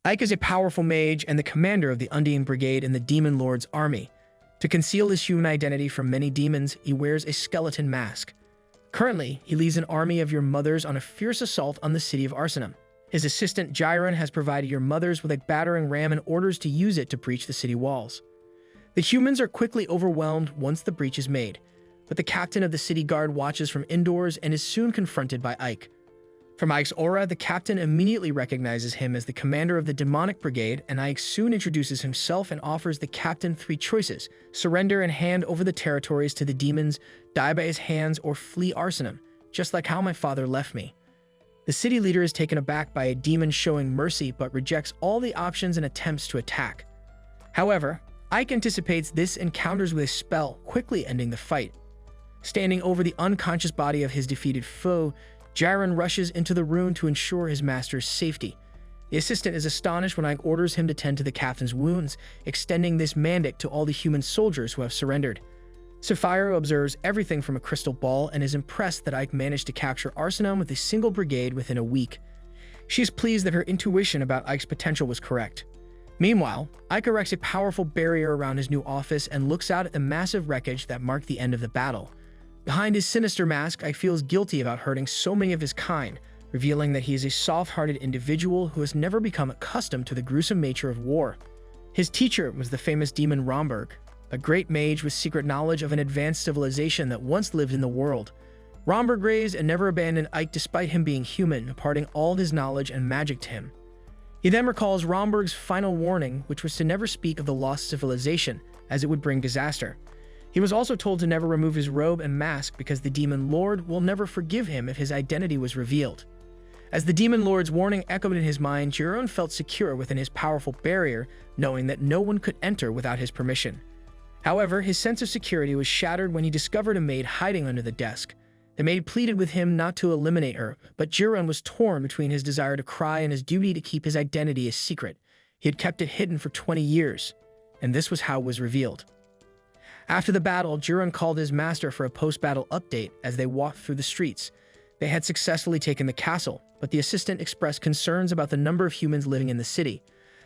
Ike is a powerful mage and the commander of the Undine Brigade in the Demon Lord's army. To conceal his human identity from many demons, he wears a skeleton mask. Currently, he leads an army of your mothers on a fierce assault on the city of Arsenum. His assistant Jiren has provided your mothers with a battering ram and orders to use it to breach the city walls. The humans are quickly overwhelmed once the breach is made, but the captain of the city guard watches from indoors and is soon confronted by Ike. From Ike's aura, the captain immediately recognizes him as the commander of the demonic brigade, and Ike soon introduces himself and offers the captain 3 choices: surrender and hand over the territories to the demons, die by his hands, or flee Arsenum, just like how my father left me. The city leader is taken aback by a demon showing mercy but rejects all the options and attempts to attack. However, Ike anticipates this and counters with a spell, quickly ending the fight. Standing over the unconscious body of his defeated foe, Jiren rushes into the room to ensure his master's safety. The assistant is astonished when Ike orders him to tend to the captain's wounds, extending this mandate to all the human soldiers who have surrendered. Sapphiro observes everything from a crystal ball and is impressed that Ike managed to capture Arsenum with a single brigade within a week. She is pleased that her intuition about Ike's potential was correct. Meanwhile, Ike erects a powerful barrier around his new office and looks out at the massive wreckage that marked the end of the battle. Behind his sinister mask, Ike feels guilty about hurting so many of his kind, revealing that he is a soft-hearted individual who has never become accustomed to the gruesome nature of war. His teacher was the famous demon Romberg, a great mage with secret knowledge of an advanced civilization that once lived in the world. Romberg raised and never abandoned Ike despite him being human, imparting all his knowledge and magic to him. He then recalls Romberg's final warning, which was to never speak of the lost civilization, as it would bring disaster. He was also told to never remove his robe and mask because the Demon Lord will never forgive him if his identity was revealed. As the Demon Lord's warning echoed in his mind, Jiren felt secure within his powerful barrier, knowing that no one could enter without his permission. However, his sense of security was shattered when he discovered a maid hiding under the desk. The maid pleaded with him not to eliminate her, but Jiren was torn between his desire to cry and his duty to keep his identity a secret. He had kept it hidden for 20 years, and this was how it was revealed. After the battle, Jiren called his master for a post-battle update as they walked through the streets. They had successfully taken the castle, but the assistant expressed concerns about the number of humans living in the city.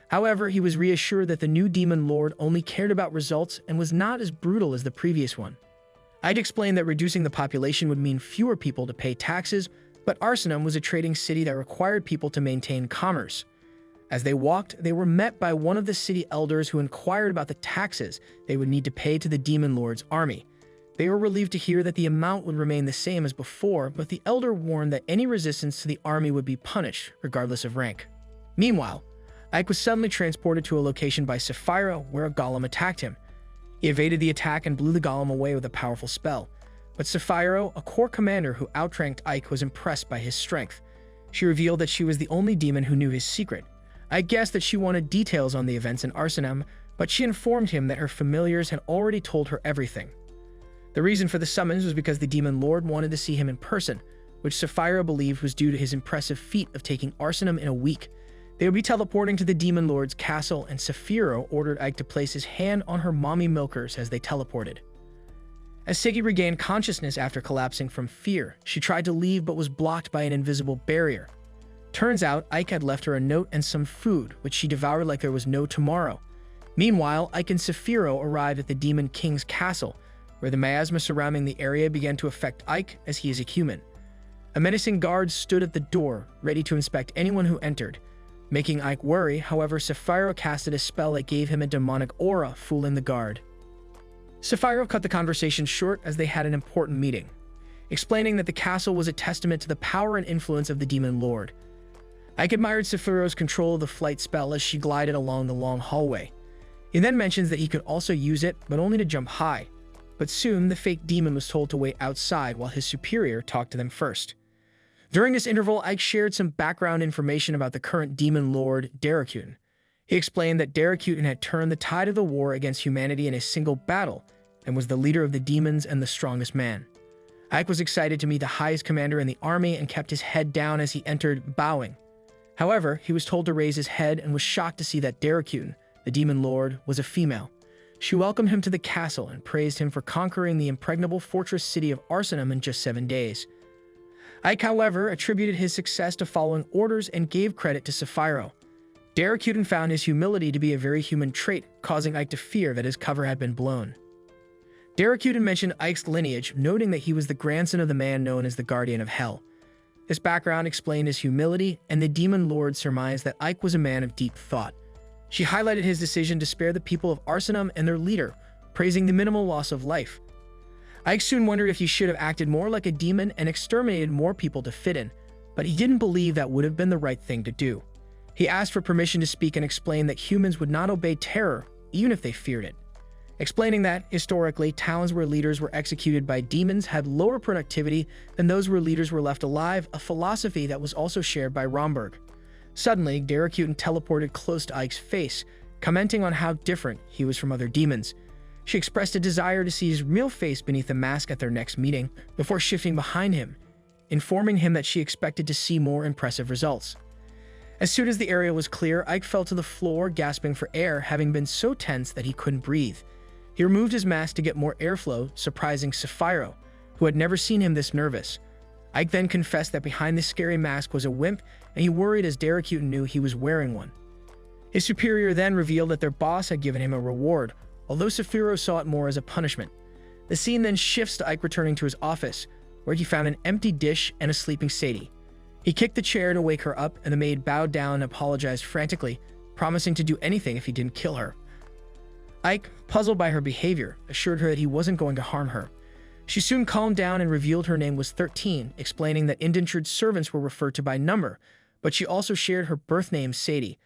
However, he was reassured that the new Demon Lord only cared about results and was not as brutal as the previous one. I'd explained that reducing the population would mean fewer people to pay taxes, but Arsenum was a trading city that required people to maintain commerce. As they walked, they were met by one of the city elders who inquired about the taxes they would need to pay to the Demon Lord's army. They were relieved to hear that the amount would remain the same as before, but the elder warned that any resistance to the army would be punished, regardless of rank. Meanwhile, Ike was suddenly transported to a location by Sapphiro where a golem attacked him. He evaded the attack and blew the golem away with a powerful spell. But Sapphiro, a core commander who outranked Ike, was impressed by his strength. She revealed that she was the only demon who knew his secret. I guessed that she wanted details on the events in Arsenum, but she informed him that her familiars had already told her everything. The reason for the summons was because the Demon Lord wanted to see him in person, which Sapphiro believed was due to his impressive feat of taking Arsenum in a week. They would be teleporting to the Demon Lord's castle, and Sapphiro ordered Ike to place his hand on her mommy milkers as they teleported. As Siggy regained consciousness after collapsing from fear, she tried to leave but was blocked by an invisible barrier. Turns out, Ike had left her a note and some food, which she devoured like there was no tomorrow. Meanwhile, Ike and Sapphiro arrived at the Demon King's castle, where the miasma surrounding the area began to affect Ike as he is a human. A menacing guard stood at the door, ready to inspect anyone who entered. Making Ike worry, however, Sapphiro casted a spell that gave him a demonic aura, fooling the guard. Sapphiro cut the conversation short as they had an important meeting, explaining that the castle was a testament to the power and influence of the Demon Lord. Ike admired Sapphiro's control of the flight spell as she glided along the long hallway. He then mentions that he could also use it, but only to jump high. But soon, the fake demon was told to wait outside while his superior talked to them first. During this interval, Ike shared some background information about the current Demon Lord, Derekun. He explained that Derekun had turned the tide of the war against humanity in a single battle and was the leader of the demons and the strongest man. Ike was excited to meet the highest commander in the army and kept his head down as he entered, bowing. However, he was told to raise his head and was shocked to see that Derekun, the Demon Lord, was a female. She welcomed him to the castle and praised him for conquering the impregnable fortress city of Arsenum in just 7 days. Ike, however, attributed his success to following orders and gave credit to Sapphiro. Daracuten found his humility to be a very human trait, causing Ike to fear that his cover had been blown. Daracuten mentioned Ike's lineage, noting that he was the grandson of the man known as the Guardian of Hell. This background explained his humility, and the demon lord surmised that Ike was a man of deep thought. She highlighted his decision to spare the people of Arsenum and their leader, praising the minimal loss of life. Ike soon wondered if he should have acted more like a demon and exterminated more people to fit in, but he didn't believe that would have been the right thing to do. He asked for permission to speak and explained that humans would not obey terror, even if they feared it. Explaining that, historically, towns where leaders were executed by demons had lower productivity than those where leaders were left alive, a philosophy that was also shared by Romberg. Suddenly, Daracuten teleported close to Ike's face, commenting on how different he was from other demons. She expressed a desire to see his real face beneath the mask at their next meeting, before shifting behind him, informing him that she expected to see more impressive results. As soon as the area was clear, Ike fell to the floor, gasping for air, having been so tense that he couldn't breathe. He removed his mask to get more airflow, surprising Sapphiro, who had never seen him this nervous. Ike then confessed that behind this scary mask was a wimp, and he worried as Daracuten knew he was wearing one. His superior then revealed that their boss had given him a reward, although Sapphiro saw it more as a punishment. The scene then shifts to Ike returning to his office, where he found an empty dish and a sleeping Sadie. He kicked the chair to wake her up, and the maid bowed down and apologized frantically, promising to do anything if he didn't kill her. Ike, puzzled by her behavior, assured her that he wasn't going to harm her. She soon calmed down and revealed her name was 13, explaining that indentured servants were referred to by number, but she also shared her birth name, Sadie.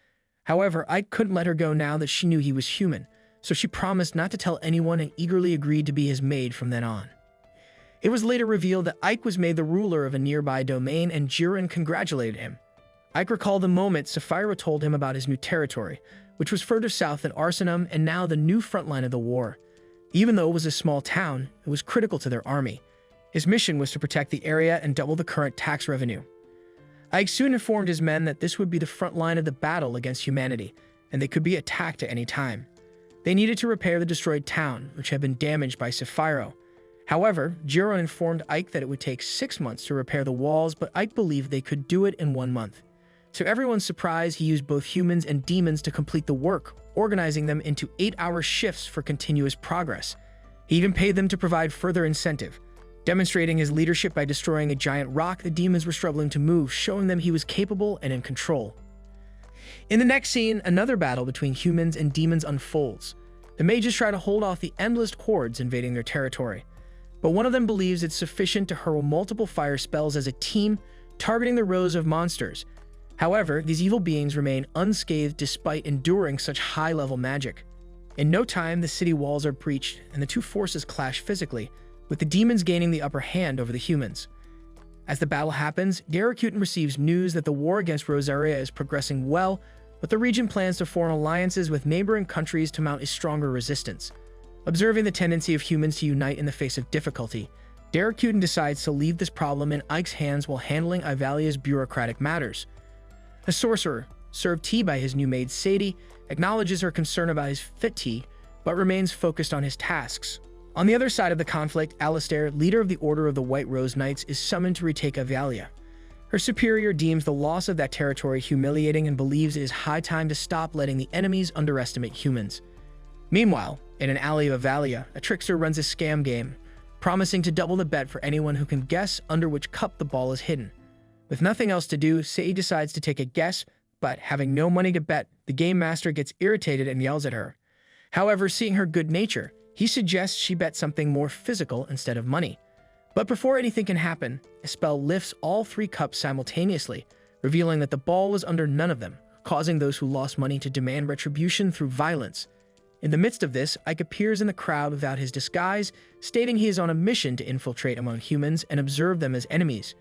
However, Ike couldn't let her go now that she knew he was human, so she promised not to tell anyone and eagerly agreed to be his maid from then on. It was later revealed that Ike was made the ruler of a nearby domain, and Jiren congratulated him. Ike recalled the moment Sapphiro told him about his new territory, which was further south than Arsenum and now the new front line of the war. Even though it was a small town, it was critical to their army. His mission was to protect the area and double the current tax revenue. Ike soon informed his men that this would be the front line of the battle against humanity, and they could be attacked at any time. They needed to repair the destroyed town, which had been damaged by Sapphiro. However, Jiren informed Ike that it would take 6 months to repair the walls, but Ike believed they could do it in 1 month. To everyone's surprise, he used both humans and demons to complete the work, organizing them into 8-hour shifts for continuous progress. He even paid them to provide further incentive. Demonstrating his leadership by destroying a giant rock the demons were struggling to move, showing them he was capable and in control. In the next scene, another battle between humans and demons unfolds. The mages try to hold off the endless hordes invading their territory, but one of them believes it's sufficient to hurl multiple fire spells as a team, targeting the rows of monsters. However, these evil beings remain unscathed despite enduring such high-level magic. In no time, the city walls are breached, and the two forces clash physically, with the demons gaining the upper hand over the humans. As the battle happens, Daracuten receives news that the war against Rosaria is progressing well, but the region plans to form alliances with neighboring countries to mount a stronger resistance. Observing the tendency of humans to unite in the face of difficulty, Daracuten decides to leave this problem in Ike's hands while handling Ivalia's bureaucratic matters. A sorcerer, served tea by his new maid Sadie, acknowledges her concern about his fit tea, but remains focused on his tasks. On the other side of the conflict, Alistair, leader of the Order of the White Rose Knights, is summoned to retake Ivalia. Her superior deems the loss of that territory humiliating and believes it is high time to stop letting the enemies underestimate humans. Meanwhile, in an alley of Ivalia, a trickster runs a scam game, promising to double the bet for anyone who can guess under which cup the ball is hidden. With nothing else to do, Sei decides to take a guess, but having no money to bet, the game master gets irritated and yells at her. However, seeing her good nature, he suggests she bet something more physical instead of money. But before anything can happen, a spell lifts all 3 cups simultaneously, revealing that the ball was under none of them, causing those who lost money to demand retribution through violence. In the midst of this, Ike appears in the crowd without his disguise, stating he is on a mission to infiltrate among humans and observe them as enemies.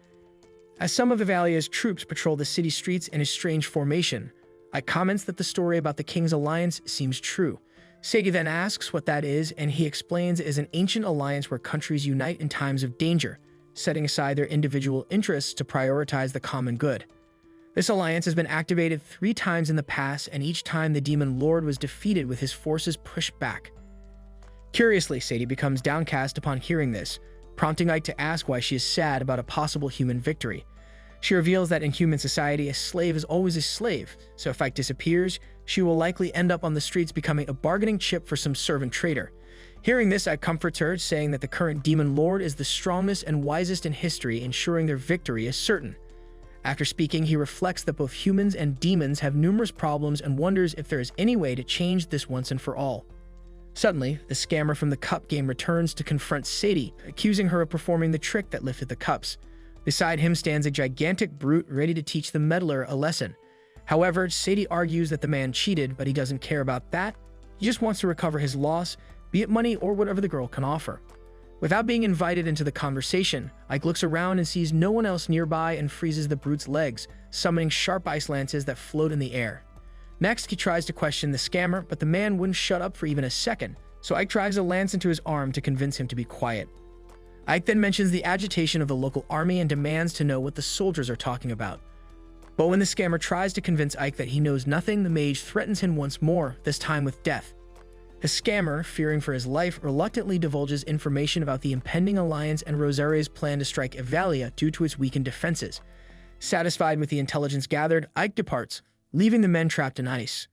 As some of Ivalia's troops patrol the city streets in a strange formation, Ike comments that the story about the King's alliance seems true. Segi then asks what that is, and he explains it is an ancient alliance where countries unite in times of danger, setting aside their individual interests to prioritize the common good. This alliance has been activated 3 times in the past, and each time the Demon Lord was defeated with his forces pushed back. Curiously, Sadie becomes downcast upon hearing this, prompting Ike to ask why she is sad about a possible human victory. She reveals that in human society, a slave is always a slave, so if Ike disappears, she will likely end up on the streets becoming a bargaining chip for some servant trader. Hearing this, Ike comforts her, saying that the current demon lord is the strongest and wisest in history, ensuring their victory is certain. After speaking, he reflects that both humans and demons have numerous problems and wonders if there is any way to change this once and for all. Suddenly, the scammer from the cup game returns to confront Sadie, accusing her of performing the trick that lifted the cups. Beside him stands a gigantic brute ready to teach the meddler a lesson. However, Sadie argues that the man cheated, but he doesn't care about that. He just wants to recover his loss, be it money or whatever the girl can offer. Without being invited into the conversation, Ike looks around and sees no one else nearby and freezes the brute's legs, summoning sharp ice lances that float in the air. Next, he tries to question the scammer, but the man wouldn't shut up for even a second, so Ike drives a lance into his arm to convince him to be quiet. Ike then mentions the agitation of the local army and demands to know what the soldiers are talking about. But when the scammer tries to convince Ike that he knows nothing, the mage threatens him once more, this time with death. The scammer, fearing for his life, reluctantly divulges information about the impending alliance and Rosaria's plan to strike Evalia due to its weakened defenses. Satisfied with the intelligence gathered, Ike departs, leaving the men trapped in ice.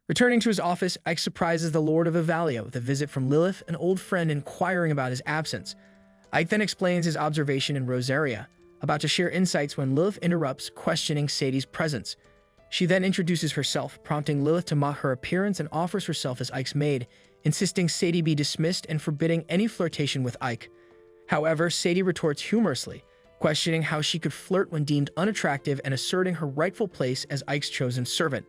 Returning to his office, Ike surprises the Lord of Evalia with a visit from Lilith, an old friend inquiring about his absence. Ike then explains his observation in Rosaria, about to share insights when Lilith interrupts, questioning Sadie's presence. She then introduces herself, prompting Lilith to mock her appearance and offers herself as Ike's maid, insisting Sadie be dismissed and forbidding any flirtation with Ike. However, Sadie retorts humorously, questioning how she could flirt when deemed unattractive and asserting her rightful place as Ike's chosen servant.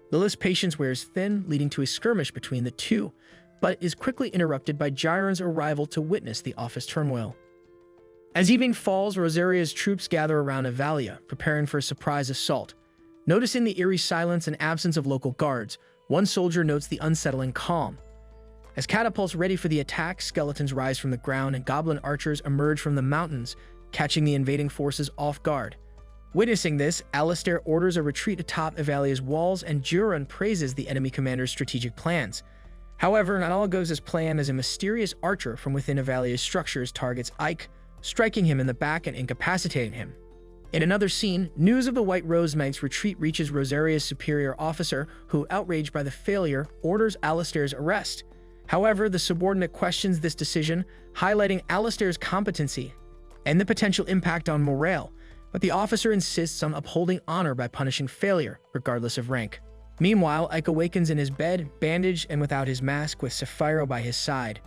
Lilith's patience wears thin, leading to a skirmish between the two, but is quickly interrupted by Gyron's arrival to witness the office turmoil. As evening falls, Rosaria's troops gather around Evalia, preparing for a surprise assault. Noticing the eerie silence and absence of local guards, one soldier notes the unsettling calm. As catapults ready for the attack, skeletons rise from the ground and goblin archers emerge from the mountains, catching the invading forces off guard. Witnessing this, Alistair orders a retreat atop Evalia's walls and Gyron praises the enemy commander's strategic plans. However, not all goes as planned as a mysterious archer from within Evalia's structures targets Ike, striking him in the back and incapacitating him. In another scene, news of the White Rose Knight's retreat reaches Rosaria's superior officer, who, outraged by the failure, orders Alistair's arrest. However, the subordinate questions this decision, highlighting Alistair's competency and the potential impact on morale, but the officer insists on upholding honor by punishing failure, regardless of rank. Meanwhile, Ike awakens in his bed, bandaged and without his mask, with Sapphiro by his side.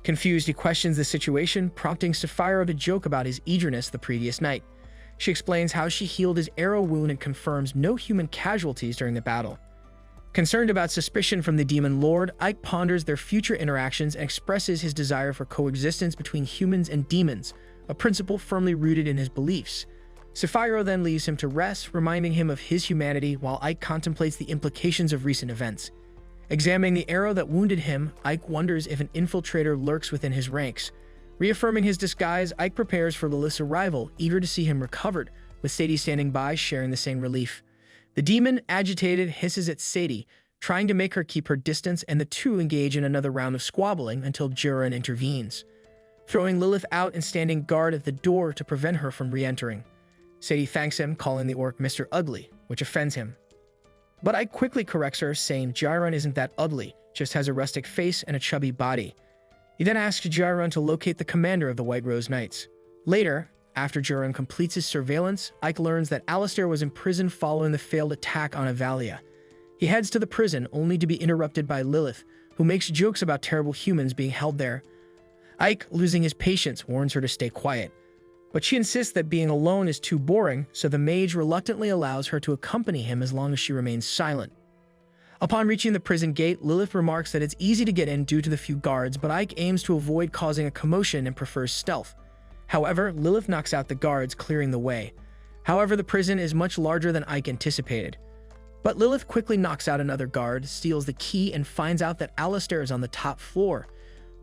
Confused, he questions the situation, prompting Sapphiro to joke about his eagerness the previous night. She explains how she healed his arrow wound and confirms no human casualties during the battle. Concerned about suspicion from the Demon Lord, Ike ponders their future interactions and expresses his desire for coexistence between humans and demons, a principle firmly rooted in his beliefs. Sapphiro then leaves him to rest, reminding him of his humanity while Ike contemplates the implications of recent events. Examining the arrow that wounded him, Ike wonders if an infiltrator lurks within his ranks. Reaffirming his disguise, Ike prepares for Lilith's arrival, eager to see him recovered, with Sadie standing by, sharing the same relief. The demon, agitated, hisses at Sadie, trying to make her keep her distance, and the two engage in another round of squabbling until Gyron intervenes, throwing Lilith out and standing guard at the door to prevent her from re-entering. Sadie thanks him, calling the orc Mr. Ugly, which offends him. But Ike quickly corrects her, saying Gyron isn't that ugly, just has a rustic face and a chubby body. He then asks Gyron to locate the commander of the White Rose Knights. Later, after Gyron completes his surveillance, Ike learns that Alistair was imprisoned following the failed attack on Evalia. He heads to the prison, only to be interrupted by Lilith, who makes jokes about terrible humans being held there. Ike, losing his patience, warns her to stay quiet. But she insists that being alone is too boring, so the mage reluctantly allows her to accompany him as long as she remains silent. Upon reaching the prison gate, Lilith remarks that it's easy to get in due to the few guards, but Ike aims to avoid causing a commotion and prefers stealth. However, Lilith knocks out the guards, clearing the way. However, the prison is much larger than Ike anticipated. But Lilith quickly knocks out another guard, steals the key, and finds out that Alistair is on the top floor.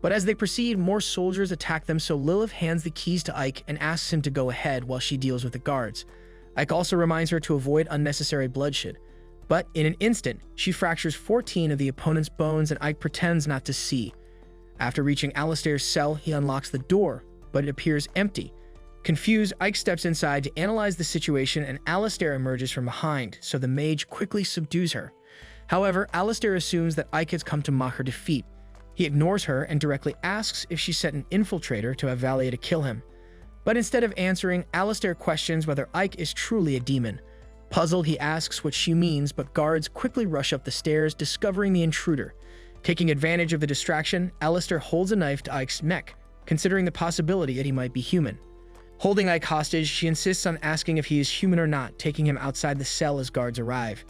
But as they proceed, more soldiers attack them, so Lilith hands the keys to Ike and asks him to go ahead while she deals with the guards. Ike also reminds her to avoid unnecessary bloodshed. But in an instant, she fractures 14 of the opponent's bones and Ike pretends not to see. After reaching Alistair's cell, he unlocks the door, but it appears empty. Confused, Ike steps inside to analyze the situation and Alistair emerges from behind, so the mage quickly subdues her. However, Alistair assumes that Ike has come to mock her defeat. He ignores her and directly asks if she sent an infiltrator to Avalia to kill him. But instead of answering, Alistair questions whether Ike is truly a demon. Puzzled, he asks what she means, but guards quickly rush up the stairs, discovering the intruder. Taking advantage of the distraction, Alistair holds a knife to Ike's neck, considering the possibility that he might be human. Holding Ike hostage, she insists on asking if he is human or not, taking him outside the cell as guards arrive.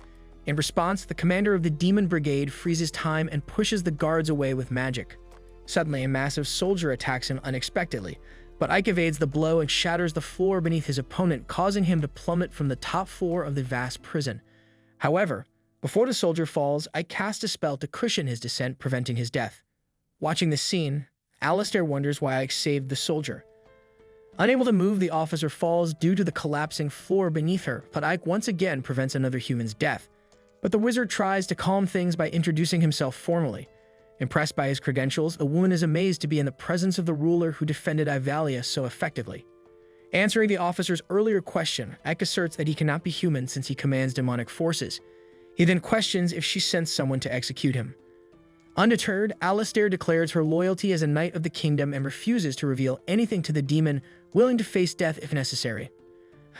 In response, the commander of the Demon Brigade freezes time and pushes the guards away with magic. Suddenly, a massive soldier attacks him unexpectedly, but Ike evades the blow and shatters the floor beneath his opponent, causing him to plummet from the top floor of the vast prison. However, before the soldier falls, Ike casts a spell to cushion his descent, preventing his death. Watching this scene, Alistair wonders why Ike saved the soldier. Unable to move, the officer falls due to the collapsing floor beneath her, but Ike once again prevents another human's death. But the wizard tries to calm things by introducing himself formally. Impressed by his credentials, the woman is amazed to be in the presence of the ruler who defended Ivalia so effectively. Answering the officer's earlier question, Ike asserts that he cannot be human since he commands demonic forces. He then questions if she sent someone to execute him. Undeterred, Alistair declares her loyalty as a knight of the kingdom and refuses to reveal anything to the demon, willing to face death if necessary.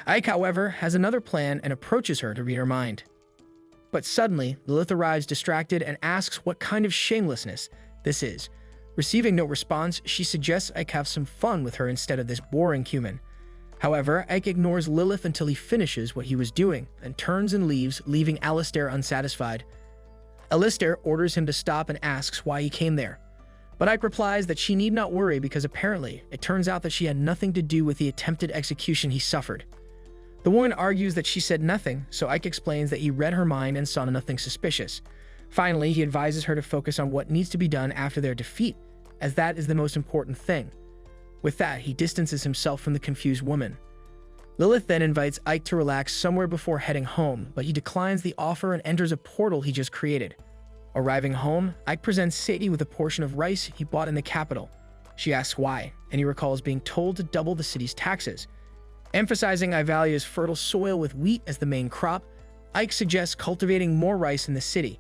Ike, however, has another plan and approaches her to read her mind. But suddenly, Lilith arrives distracted and asks what kind of shamelessness this is. Receiving no response, she suggests Ike have some fun with her instead of this boring human. However, Ike ignores Lilith until he finishes what he was doing and turns and leaves, leaving Alistair unsatisfied. Alistair orders him to stop and asks why he came there. But Ike replies that she need not worry because apparently it turns out that she had nothing to do with the attempted execution he suffered. The woman argues that she said nothing, so Ike explains that he read her mind and saw nothing suspicious. Finally, he advises her to focus on what needs to be done after their defeat, as that is the most important thing. With that, he distances himself from the confused woman. Lilith then invites Ike to relax somewhere before heading home, but he declines the offer and enters a portal he just created. Arriving home, Ike presents Sadie with a portion of rice he bought in the capital. She asks why, and he recalls being told to double the city's taxes. Emphasizing Ivalia's fertile soil with wheat as the main crop, Ike suggests cultivating more rice in the city.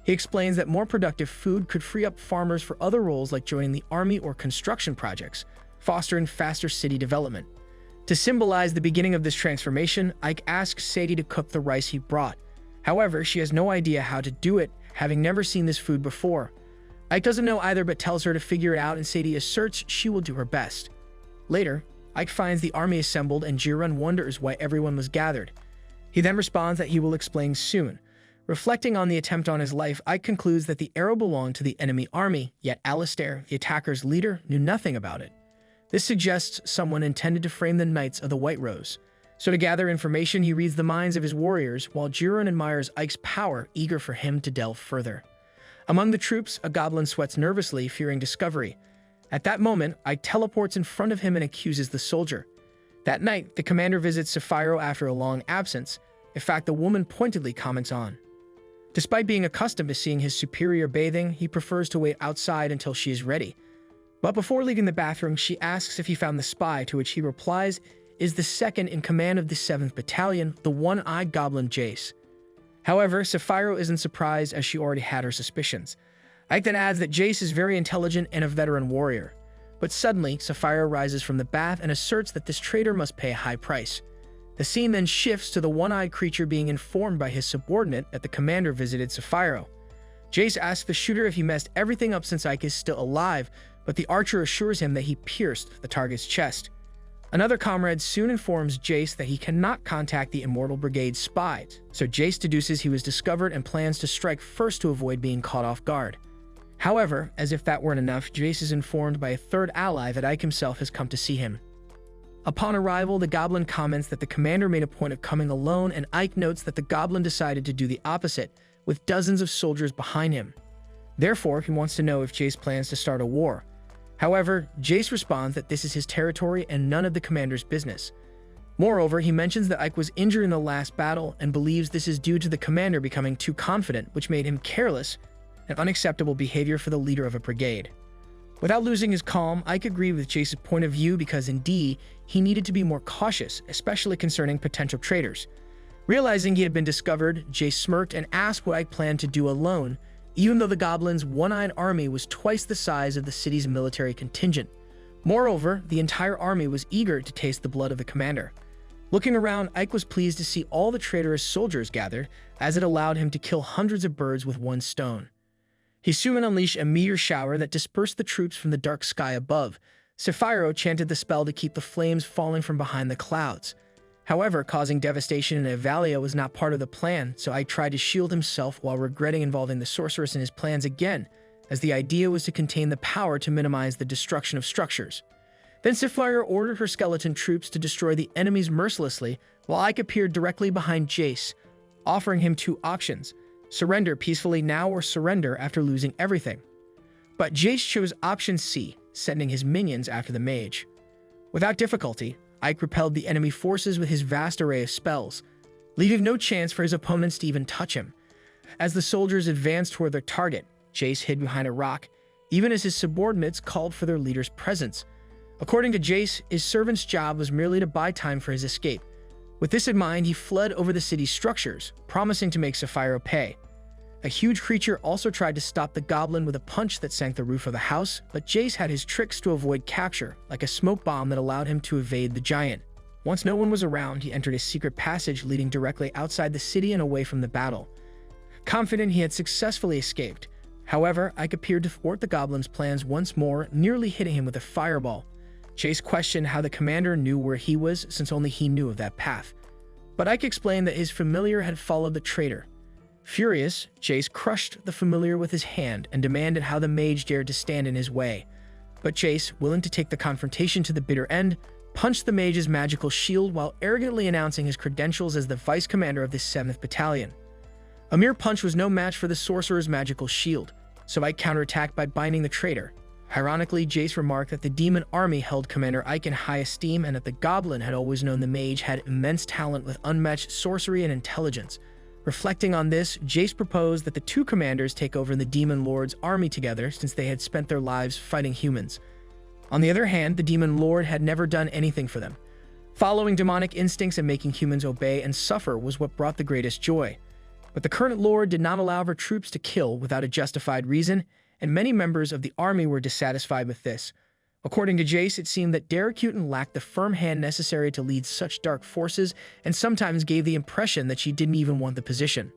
He explains that more productive food could free up farmers for other roles like joining the army or construction projects, fostering faster city development. To symbolize the beginning of this transformation, Ike asks Sadie to cook the rice he brought. However, she has no idea how to do it, having never seen this food before. Ike doesn't know either but tells her to figure it out, and Sadie asserts she will do her best. Later, Ike finds the army assembled and Jiren wonders why everyone was gathered. He then responds that he will explain soon. Reflecting on the attempt on his life, Ike concludes that the arrow belonged to the enemy army, yet Alistair, the attacker's leader, knew nothing about it. This suggests someone intended to frame the Knights of the White Rose. So to gather information, he reads the minds of his warriors, while Jiren admires Ike's power, eager for him to delve further. Among the troops, a goblin sweats nervously, fearing discovery. At that moment, Ike teleports in front of him and accuses the soldier. That night, the commander visits Sapphiro after a long absence, a fact the woman pointedly comments on. Despite being accustomed to seeing his superior bathing, he prefers to wait outside until she is ready. But before leaving the bathroom, she asks if he found the spy, to which he replies is the second in command of the 7th Battalion, the one-eyed goblin Jace. However, Sapphiro isn't surprised as she already had her suspicions. Ike then adds that Jace is very intelligent and a veteran warrior. But suddenly, Sapphiro rises from the bath and asserts that this traitor must pay a high price. The scene then shifts to the one-eyed creature being informed by his subordinate that the commander visited Sapphiro. Jace asks the shooter if he messed everything up since Ike is still alive, but the archer assures him that he pierced the target's chest. Another comrade soon informs Jace that he cannot contact the Immortal Brigade's spies, so Jace deduces he was discovered and plans to strike first to avoid being caught off guard. However, as if that weren't enough, Jace is informed by a third ally that Ike himself has come to see him. Upon arrival, the goblin comments that the commander made a point of coming alone, and Ike notes that the goblin decided to do the opposite, with dozens of soldiers behind him. Therefore, he wants to know if Jace plans to start a war. However, Jace responds that this is his territory and none of the commander's business. Moreover, he mentions that Ike was injured in the last battle and believes this is due to the commander becoming too confident, which made him careless and unacceptable behavior for the leader of a brigade. Without losing his calm, Ike agreed with Jace's point of view because indeed, he needed to be more cautious, especially concerning potential traitors. Realizing he had been discovered, Jace smirked and asked what Ike planned to do alone, even though the goblins' one-eyed army was twice the size of the city's military contingent. Moreover, the entire army was eager to taste the blood of the commander. Looking around, Ike was pleased to see all the traitorous soldiers gathered, as it allowed him to kill hundreds of birds with one stone. He soon unleashed a meteor shower that dispersed the troops from the dark sky above. Sephiroth chanted the spell to keep the flames falling from behind the clouds. However, causing devastation in Avalia was not part of the plan, so Ike tried to shield himself while regretting involving the sorceress in his plans again, as the idea was to contain the power to minimize the destruction of structures. Then Sephiroth ordered her skeleton troops to destroy the enemies mercilessly, while Ike appeared directly behind Jace, offering him two options: surrender peacefully now or surrender after losing everything. But Jace chose option C, sending his minions after the mage. Without difficulty, Ike repelled the enemy forces with his vast array of spells, leaving no chance for his opponents to even touch him. As the soldiers advanced toward their target, Jace hid behind a rock, even as his subordinates called for their leader's presence. According to Jace, his servant's job was merely to buy time for his escape. With this in mind, he fled over the city's structures, promising to make Sephiroth pay. A huge creature also tried to stop the goblin with a punch that sank the roof of the house, but Jace had his tricks to avoid capture, like a smoke bomb that allowed him to evade the giant. Once no one was around, he entered a secret passage leading directly outside the city and away from the battle. Confident he had successfully escaped. However, Ike appeared to thwart the goblin's plans once more, nearly hitting him with a fireball. Jace questioned how the commander knew where he was, since only he knew of that path. But Ike explained that his familiar had followed the traitor. Furious, Jace crushed the familiar with his hand and demanded how the mage dared to stand in his way. But Jace, willing to take the confrontation to the bitter end, punched the mage's magical shield while arrogantly announcing his credentials as the vice commander of the 7th Battalion. A mere punch was no match for the sorcerer's magical shield, so Ike counterattacked by binding the traitor. Ironically, Jace remarked that the demon army held Commander Ike in high esteem and that the goblin had always known the mage had immense talent with unmatched sorcery and intelligence. Reflecting on this, Jace proposed that the two commanders take over the Demon Lord's army together since they had spent their lives fighting humans. On the other hand, the Demon Lord had never done anything for them. Following demonic instincts and making humans obey and suffer was what brought the greatest joy. But the current Lord did not allow her troops to kill without a justified reason, and many members of the army were dissatisfied with this. According to Jace, it seemed that Derekutin lacked the firm hand necessary to lead such dark forces and sometimes gave the impression that she didn't even want the position.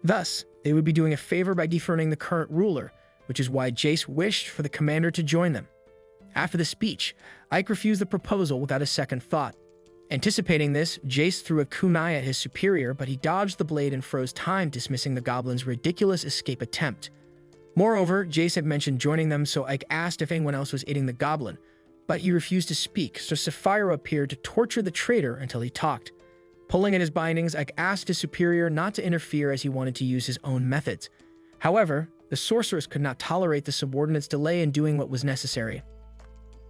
Thus, they would be doing a favor by defronting the current ruler, which is why Jace wished for the commander to join them. After the speech, Ike refused the proposal without a second thought. Anticipating this, Jace threw a kunai at his superior, but he dodged the blade and froze time, dismissing the goblin's ridiculous escape attempt. Moreover, Jace had mentioned joining them, so Ike asked if anyone else was aiding the goblin, but he refused to speak, so Sephiroth appeared to torture the traitor until he talked. Pulling at his bindings, Ike asked his superior not to interfere as he wanted to use his own methods. However, the sorceress could not tolerate the subordinate's delay in doing what was necessary.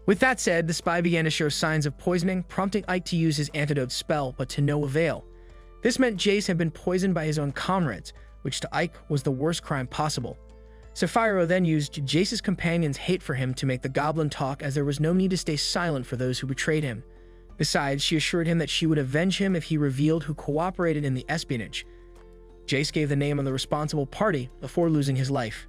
With that said, the spy began to show signs of poisoning, prompting Ike to use his antidote spell, but to no avail. This meant Jace had been poisoned by his own comrades, which to Ike was the worst crime possible. Sephiroth then used Jace's companion's hate for him to make the goblin talk, as there was no need to stay silent for those who betrayed him. Besides, she assured him that she would avenge him if he revealed who cooperated in the espionage. Jace gave the name of the responsible party before losing his life.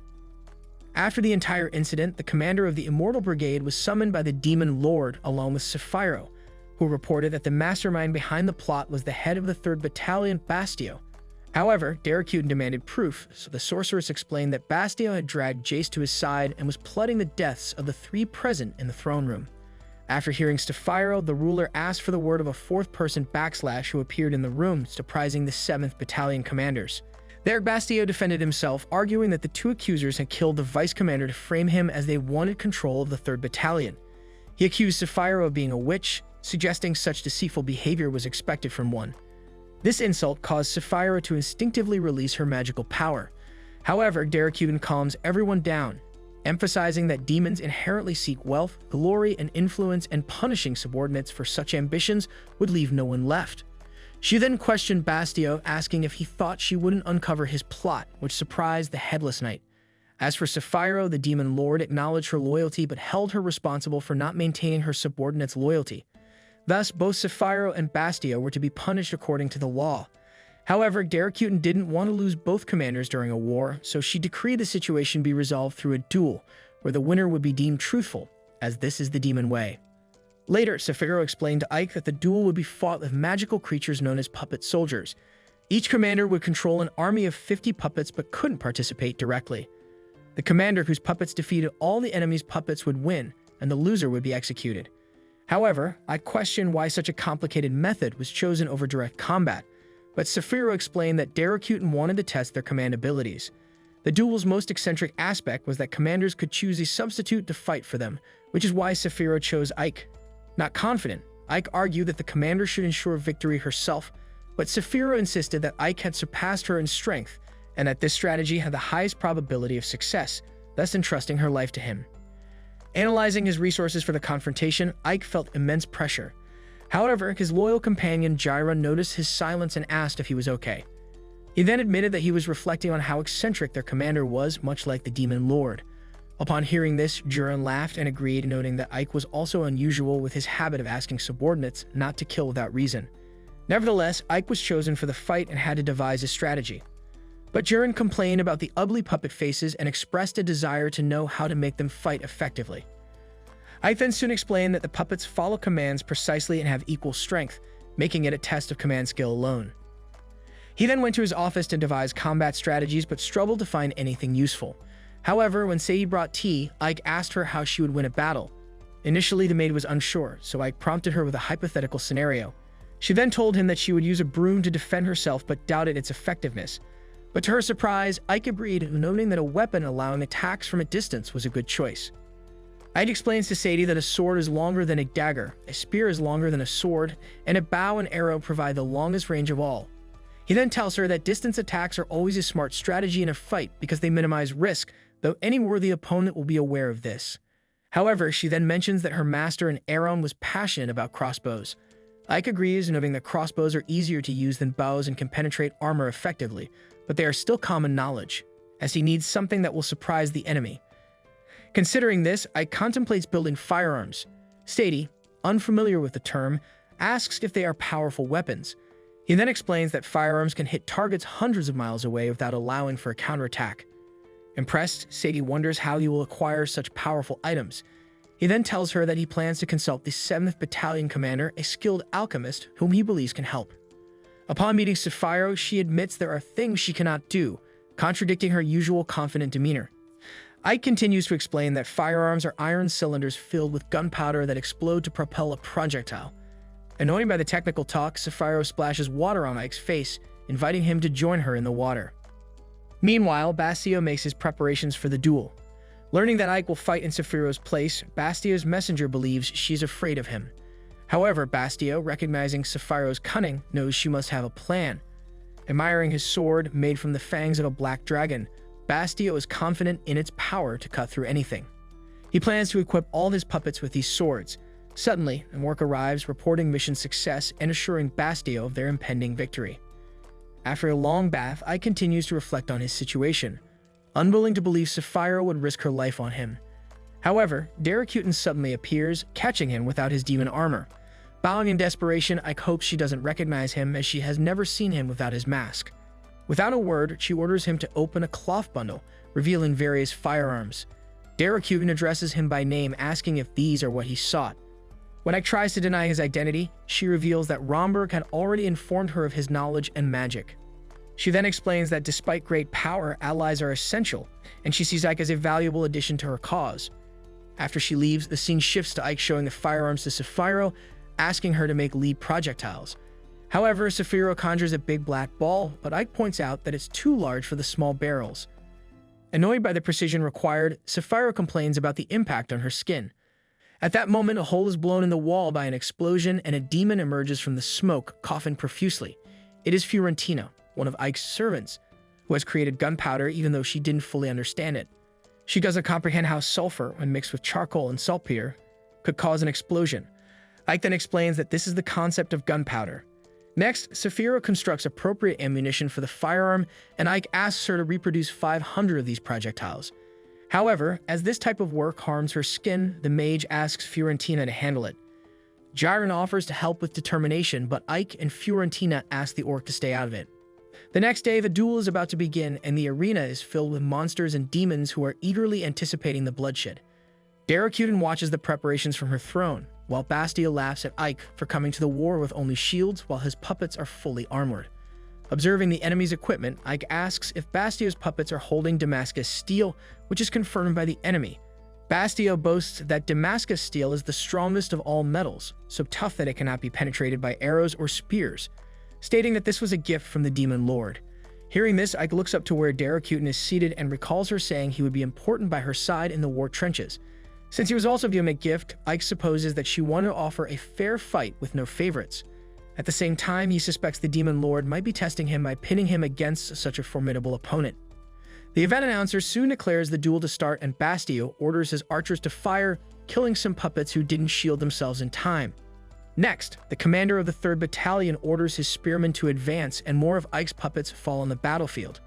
After the entire incident, the commander of the Immortal Brigade was summoned by the Demon Lord along with Sephiroth, who reported that the mastermind behind the plot was the head of the 3rd Battalion, Bastio. However, Derekutin demanded proof, so the sorceress explained that Bastio had dragged Jace to his side and was plotting the deaths of the 3 present in the throne room. After hearing Sephiroth, the ruler asked for the word of a 4th-person backslash who appeared in the room, surprising the 7th Battalion commanders. There, Bastio defended himself, arguing that the 2 accusers had killed the vice commander to frame him as they wanted control of the 3rd Battalion. He accused Sephiroth of being a witch, suggesting such deceitful behavior was expected from one. This insult caused Sephiroth to instinctively release her magical power. However, Derekutin calms everyone down, emphasizing that demons inherently seek wealth, glory, and influence, and punishing subordinates for such ambitions would leave no one left. She then questioned Bastio, asking if he thought she wouldn't uncover his plot, which surprised the Headless Knight. As for Sapphiro, the demon lord acknowledged her loyalty but held her responsible for not maintaining her subordinate's loyalty. Thus, both Sapphiro and Bastio were to be punished according to the law. However, Daracuten didn't want to lose both commanders during a war, so she decreed the situation be resolved through a duel, where the winner would be deemed truthful, as this is the demon way. Later, Sapphiro explained to Ike that the duel would be fought with magical creatures known as puppet soldiers. Each commander would control an army of 50 puppets but couldn't participate directly. The commander whose puppets defeated all the enemy's puppets would win, and the loser would be executed. However, I question why such a complicated method was chosen over direct combat, but Sapphiro explained that Daracuten wanted to test their command abilities. The duel's most eccentric aspect was that commanders could choose a substitute to fight for them, which is why Sapphiro chose Ike. Not confident, Ike argued that the commander should ensure victory herself, but Sapphiro insisted that Ike had surpassed her in strength, and that this strategy had the highest probability of success, thus entrusting her life to him. Analyzing his resources for the confrontation, Ike felt immense pressure. However, his loyal companion Jirah noticed his silence and asked if he was okay. He then admitted that he was reflecting on how eccentric their commander was, much like the demon lord. Upon hearing this, Jirah laughed and agreed, noting that Ike was also unusual with his habit of asking subordinates not to kill without reason. Nevertheless, Ike was chosen for the fight and had to devise a strategy. But Jirah complained about the ugly puppet faces and expressed a desire to know how to make them fight effectively. Ike then soon explained that the puppets follow commands precisely and have equal strength, making it a test of command skill alone. He then went to his office to devise combat strategies but struggled to find anything useful. However, when Sadie brought tea, Ike asked her how she would win a battle. Initially, the maid was unsure, so Ike prompted her with a hypothetical scenario. She then told him that she would use a broom to defend herself but doubted its effectiveness. But to her surprise, Ike agreed, noting that a weapon allowing attacks from a distance was a good choice. Ike explains to Sadie that a sword is longer than a dagger, a spear is longer than a sword, and a bow and arrow provide the longest range of all. He then tells her that distance attacks are always a smart strategy in a fight because they minimize risk, though any worthy opponent will be aware of this. However, she then mentions that her master in Aron was passionate about crossbows. Ike agrees, noting that crossbows are easier to use than bows and can penetrate armor effectively, but they are still common knowledge, as he needs something that will surprise the enemy. Considering this, Ike contemplates building firearms. Sadie, unfamiliar with the term, asks if they are powerful weapons. He then explains that firearms can hit targets hundreds of miles away without allowing for a counterattack. Impressed, Sadie wonders how he will acquire such powerful items. He then tells her that he plans to consult the 7th Battalion commander, a skilled alchemist whom he believes can help. Upon meeting Sapphiro, she admits there are things she cannot do, contradicting her usual confident demeanor. Ike continues to explain that firearms are iron cylinders filled with gunpowder that explode to propel a projectile. Annoyed by the technical talk, Sapphiro splashes water on Ike's face, inviting him to join her in the water. Meanwhile, Bastio makes his preparations for the duel. Learning that Ike will fight in Sapphiro's place, Bastio's messenger believes she's afraid of him. However, Bastio, recognizing Sapphiro's cunning, knows she must have a plan. Admiring his sword, made from the fangs of a black dragon, Bastio is confident in its power to cut through anything. He plans to equip all his puppets with these swords. Suddenly, Amorc arrives, reporting mission success and assuring Bastio of their impending victory. After a long bath, Ike continues to reflect on his situation, unwilling to believe Sapphiro would risk her life on him. However, Daracuten suddenly appears, catching him without his demon armor. Bowing in desperation, Ike hopes she doesn't recognize him as she has never seen him without his mask. Without a word, she orders him to open a cloth bundle, revealing various firearms. Daracuten addresses him by name, asking if these are what he sought. When Ike tries to deny his identity, she reveals that Romberg had already informed her of his knowledge and magic. She then explains that despite great power, allies are essential, and she sees Ike as a valuable addition to her cause. After she leaves, the scene shifts to Ike showing the firearms to Sapphiro, asking her to make lead projectiles. However, Sapphiro conjures a big black ball, but Ike points out that it's too large for the small barrels. Annoyed by the precision required, Sapphiro complains about the impact on her skin. At that moment, a hole is blown in the wall by an explosion, and a demon emerges from the smoke, coughing profusely. It is Fiorentina, one of Ike's servants, who has created gunpowder even though she didn't fully understand it. She doesn't comprehend how sulfur, when mixed with charcoal and saltpeter, could cause an explosion. Ike then explains that this is the concept of gunpowder. Next, Sapphiro constructs appropriate ammunition for the firearm, and Ike asks her to reproduce 500 of these projectiles. However, as this type of work harms her skin, the mage asks Fiorentina to handle it. Jiren offers to help with determination, but Ike and Fiorentina ask the orc to stay out of it. The next day, the duel is about to begin, and the arena is filled with monsters and demons who are eagerly anticipating the bloodshed. Daracuden watches the preparations from her throne, while Bastio laughs at Ike for coming to the war with only shields while his puppets are fully armored. Observing the enemy's equipment, Ike asks if Bastio's puppets are holding Damascus steel, which is confirmed by the enemy. Bastio boasts that Damascus steel is the strongest of all metals, so tough that it cannot be penetrated by arrows or spears, stating that this was a gift from the Demon Lord. Hearing this, Ike looks up to where Daracuden is seated and recalls her saying he would be important by her side in the war trenches. Since he was also viewing a gift, Ike supposes that she wanted to offer a fair fight with no favorites. At the same time, he suspects the Demon Lord might be testing him by pitting him against such a formidable opponent. The event announcer soon declares the duel to start, and Bastio orders his archers to fire, killing some puppets who didn't shield themselves in time. Next, the commander of the 3rd Battalion orders his spearmen to advance, and more of Ike's puppets fall on the battlefield.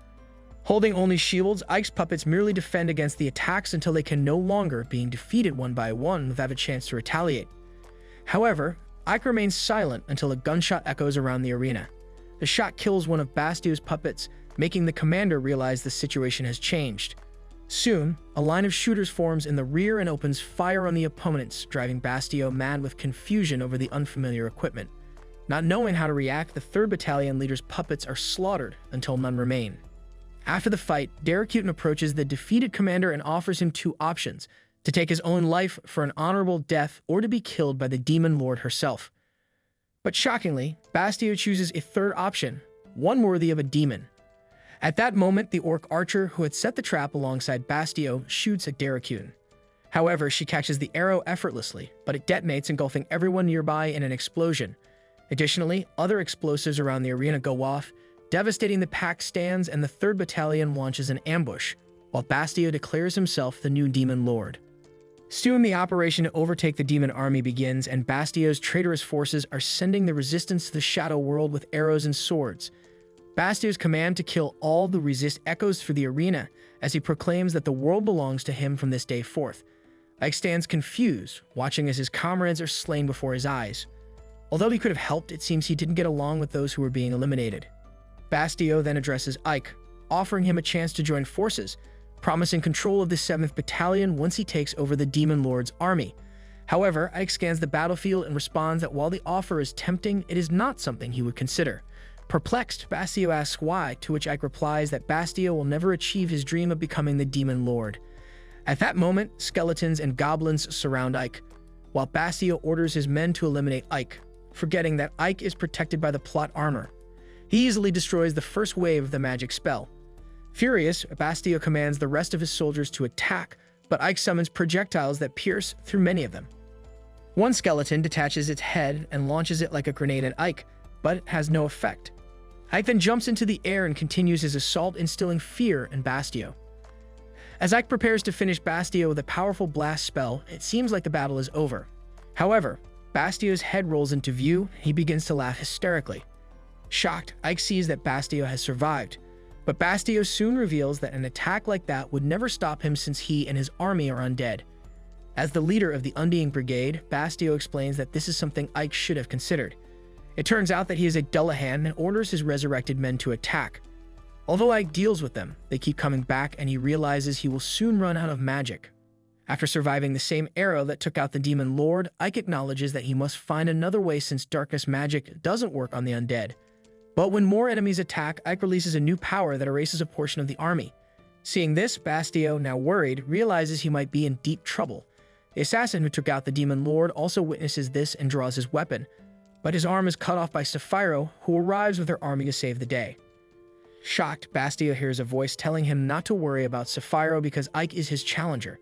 Holding only shields, Ike's puppets merely defend against the attacks until they can no longer, being defeated one by one without a chance to retaliate. However, Ike remains silent until a gunshot echoes around the arena. The shot kills one of Bastio's puppets, making the commander realize the situation has changed. Soon, a line of shooters forms in the rear and opens fire on the opponents, driving Bastio mad with confusion over the unfamiliar equipment. Not knowing how to react, the 3rd Battalion leader's puppets are slaughtered until none remain. After the fight, Daracuden approaches the defeated commander and offers him 2 options: to take his own life for an honorable death or to be killed by the Demon Lord herself. But shockingly, Bastio chooses a 3rd option, one worthy of a demon. At that moment, the orc archer who had set the trap alongside Bastio shoots at Daracuden. However, she catches the arrow effortlessly, but it detonates, engulfing everyone nearby in an explosion. Additionally, other explosives around the arena go off, devastating the packed stands, and the 3rd Battalion launches an ambush, while Bastio declares himself the new Demon Lord. Soon, the operation to overtake the demon army begins, and Bastio's traitorous forces are sending the resistance to the Shadow World with arrows and swords. Bastio's command to kill all the resist echoes through the arena as he proclaims that the world belongs to him from this day forth. Ike stands confused, watching as his comrades are slain before his eyes. Although he could have helped, it seems he didn't get along with those who were being eliminated. Bastio then addresses Ike, offering him a chance to join forces, promising control of the 7th Battalion once he takes over the Demon Lord's army. However, Ike scans the battlefield and responds that while the offer is tempting, it is not something he would consider. Perplexed, Bastio asks why, to which Ike replies that Bastio will never achieve his dream of becoming the Demon Lord. At that moment, skeletons and goblins surround Ike, while Bastio orders his men to eliminate Ike, forgetting that Ike is protected by the plot armor. He easily destroys the first wave of the magic spell. Furious, Bastio commands the rest of his soldiers to attack, but Ike summons projectiles that pierce through many of them. One skeleton detaches its head and launches it like a grenade at Ike, but it has no effect. Ike then jumps into the air and continues his assault, instilling fear in Bastio. As Ike prepares to finish Bastio with a powerful blast spell, it seems like the battle is over. However, Bastio's head rolls into view, he begins to laugh hysterically. Shocked, Ike sees that Bastio has survived, but Bastio soon reveals that an attack like that would never stop him since he and his army are undead. As the leader of the Undying Brigade, Bastio explains that this is something Ike should have considered. It turns out that he is a Dullahan and orders his resurrected men to attack. Although Ike deals with them, they keep coming back, and he realizes he will soon run out of magic. After surviving the same arrow that took out the Demon Lord, Ike acknowledges that he must find another way since darkness magic doesn't work on the undead. But when more enemies attack, Ike releases a new power that erases a portion of the army. Seeing this, Bastio, now worried, realizes he might be in deep trouble. The assassin who took out the Demon Lord also witnesses this and draws his weapon, but his arm is cut off by Sapphiro, who arrives with her army to save the day. Shocked, Bastio hears a voice telling him not to worry about Sapphiro because Ike is his challenger.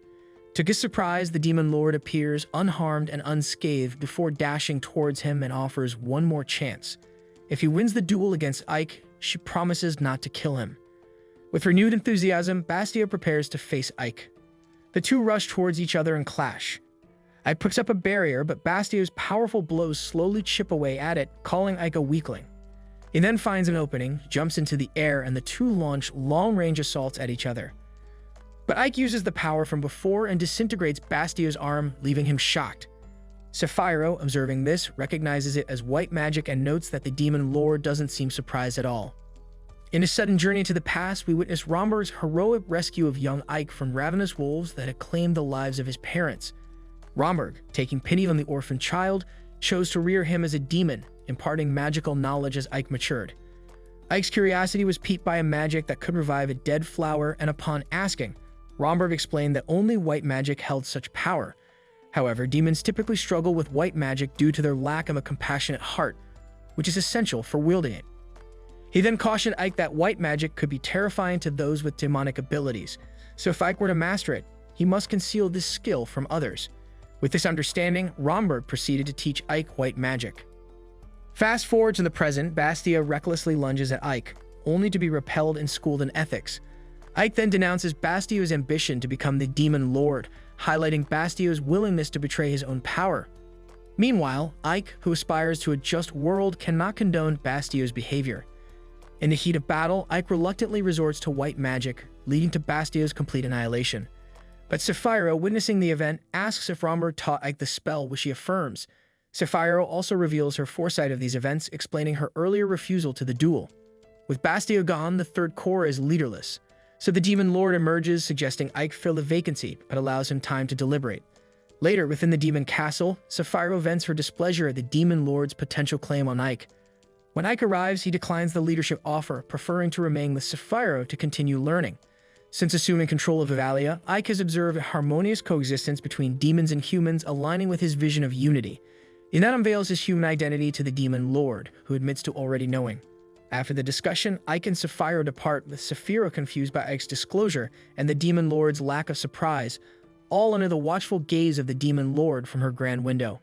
To his surprise, the Demon Lord appears unharmed and unscathed before dashing towards him and offers one more chance. If he wins the duel against Ike, she promises not to kill him. With renewed enthusiasm, Bastio prepares to face Ike. The two rush towards each other and clash. Ike picks up a barrier, but Bastio's powerful blows slowly chip away at it, calling Ike a weakling. He then finds an opening, jumps into the air, and the two launch long-range assaults at each other. But Ike uses the power from before and disintegrates Bastio's arm, leaving him shocked. Sapphiro, observing this, recognizes it as white magic and notes that the demon lord doesn't seem surprised at all. In a sudden journey to the past, we witness Romberg's heroic rescue of young Ike from ravenous wolves that had claimed the lives of his parents. Romberg, taking pity on the orphan child, chose to rear him as a demon, imparting magical knowledge as Ike matured. Ike's curiosity was piqued by a magic that could revive a dead flower, and upon asking, Romberg explained that only white magic held such power. However, demons typically struggle with white magic due to their lack of a compassionate heart, which is essential for wielding it. He then cautioned Ike that white magic could be terrifying to those with demonic abilities, so if Ike were to master it, he must conceal this skill from others. With this understanding, Romberg proceeded to teach Ike white magic. Fast forward to the present, Bastia recklessly lunges at Ike, only to be repelled and schooled in ethics. Ike then denounces Bastio's ambition to become the demon lord, highlighting Bastio's willingness to betray his own power. Meanwhile, Ike, who aspires to a just world, cannot condone Bastio's behavior. In the heat of battle, Ike reluctantly resorts to white magic, leading to Bastio's complete annihilation. But Sapphiro, witnessing the event, asks if Romberg taught Ike the spell, which he affirms. Sapphiro also reveals her foresight of these events, explaining her earlier refusal to the duel. With Bastio gone, the third corps is leaderless, so the demon lord emerges, suggesting Ike fill the vacancy, but allows him time to deliberate. Later, within the demon castle, Sapphiro vents her displeasure at the demon lord's potential claim on Ike. When Ike arrives, he declines the leadership offer, preferring to remain with Sapphiro to continue learning. Since assuming control of Evalia, Ike has observed a harmonious coexistence between demons and humans, aligning with his vision of unity. He then unveils his human identity to the demon lord, who admits to already knowing. After the discussion, Ike and Sapphiro depart, with Sapphiro confused by Ike's disclosure and the demon lord's lack of surprise, all under the watchful gaze of the demon lord from her grand window.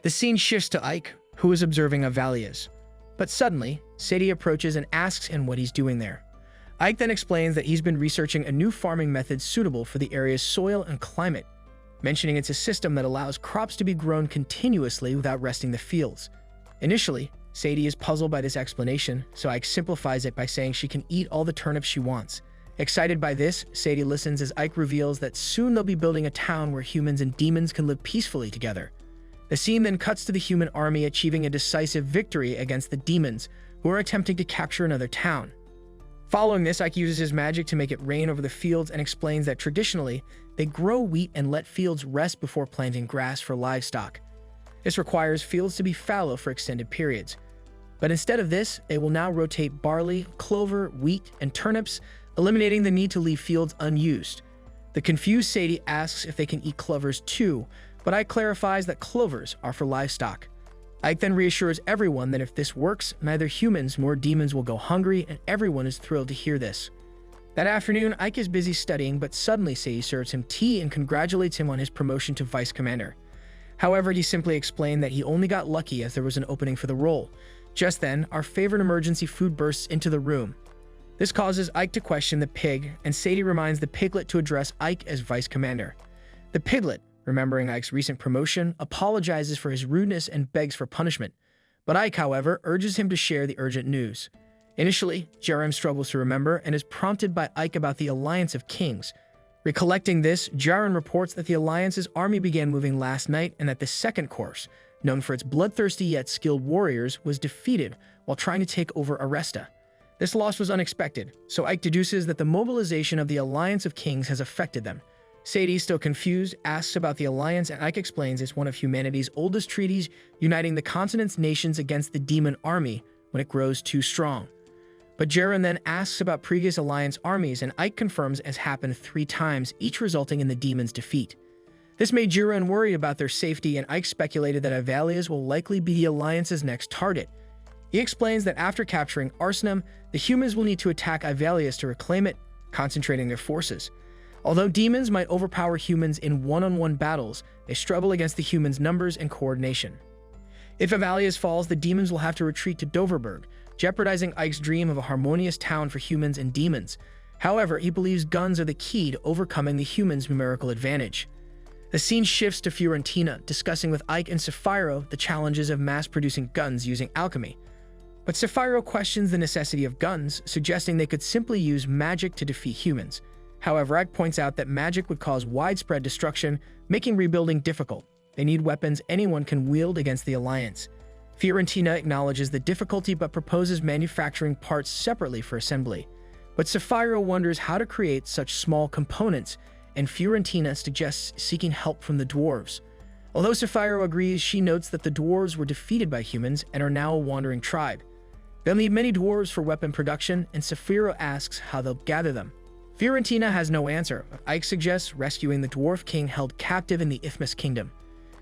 The scene shifts to Ike, who is observing Evalia's. But suddenly, Sadie approaches and asks him what he's doing there. Ike then explains that he's been researching a new farming method suitable for the area's soil and climate, mentioning it's a system that allows crops to be grown continuously without resting the fields. Initially, Sadie is puzzled by this explanation, so Ike simplifies it by saying she can eat all the turnips she wants. Excited by this, Sadie listens as Ike reveals that soon they'll be building a town where humans and demons can live peacefully together. The scene then cuts to the human army achieving a decisive victory against the demons, who are attempting to capture another town. Following this, Ike uses his magic to make it rain over the fields and explains that traditionally, they grow wheat and let fields rest before planting grass for livestock. This requires fields to be fallow for extended periods. But instead of this, they will now rotate barley, clover, wheat, and turnips, eliminating the need to leave fields unused. The confused Sadie asks if they can eat clovers too, but Ike clarifies that clovers are for livestock. Ike then reassures everyone that if this works, neither humans nor demons will go hungry, and everyone is thrilled to hear this. That afternoon, Ike is busy studying, but suddenly Sadie serves him tea and congratulates him on his promotion to vice commander. However, he simply explained that he only got lucky as there was an opening for the role. Just then, our favorite emergency food bursts into the room. This causes Ike to question the pig, and Sadie reminds the piglet to address Ike as vice commander. The piglet, remembering Ike's recent promotion, apologizes for his rudeness and begs for punishment. But Ike, however, urges him to share the urgent news. Initially, Jerem struggles to remember and is prompted by Ike about the Alliance of Kings. Recollecting this, Jaren reports that the Alliance's army began moving last night and that the Second Course, known for its bloodthirsty yet skilled warriors, was defeated while trying to take over Aresta. This loss was unexpected, so Ike deduces that the mobilization of the Alliance of Kings has affected them. Sadie, still confused, asks about the Alliance, and Ike explains it's one of humanity's oldest treaties, uniting the continent's nations against the demon army when it grows too strong. But Jaren then asks about previous Alliance armies, and Ike confirms it has happened 3 times, each resulting in the demons' defeat. This made Jaren worried about their safety, and Ike speculated that Evalia's will likely be the Alliance's next target. He explains that after capturing Arsenum, the humans will need to attack Ivalius to reclaim it, concentrating their forces. Although demons might overpower humans in one-on-one battles, they struggle against the humans' numbers and coordination. If Ivalius falls, the demons will have to retreat to Doverberg, jeopardizing Ike's dream of a harmonious town for humans and demons. However, he believes guns are the key to overcoming the humans' numerical advantage. The scene shifts to Fiorentina, discussing with Ike and Sapphiro the challenges of mass-producing guns using alchemy. But Sapphiro questions the necessity of guns, suggesting they could simply use magic to defeat humans. However, Ike points out that magic would cause widespread destruction, making rebuilding difficult. They need weapons anyone can wield against the Alliance. Fiorentina acknowledges the difficulty but proposes manufacturing parts separately for assembly. But Sapphira wonders how to create such small components, and Fiorentina suggests seeking help from the dwarves. Although Sapphira agrees, she notes that the dwarves were defeated by humans and are now a wandering tribe. They'll need many dwarves for weapon production, and Sapphira asks how they'll gather them. Fiorentina has no answer, but Ike suggests rescuing the dwarf king held captive in the Ifmis kingdom.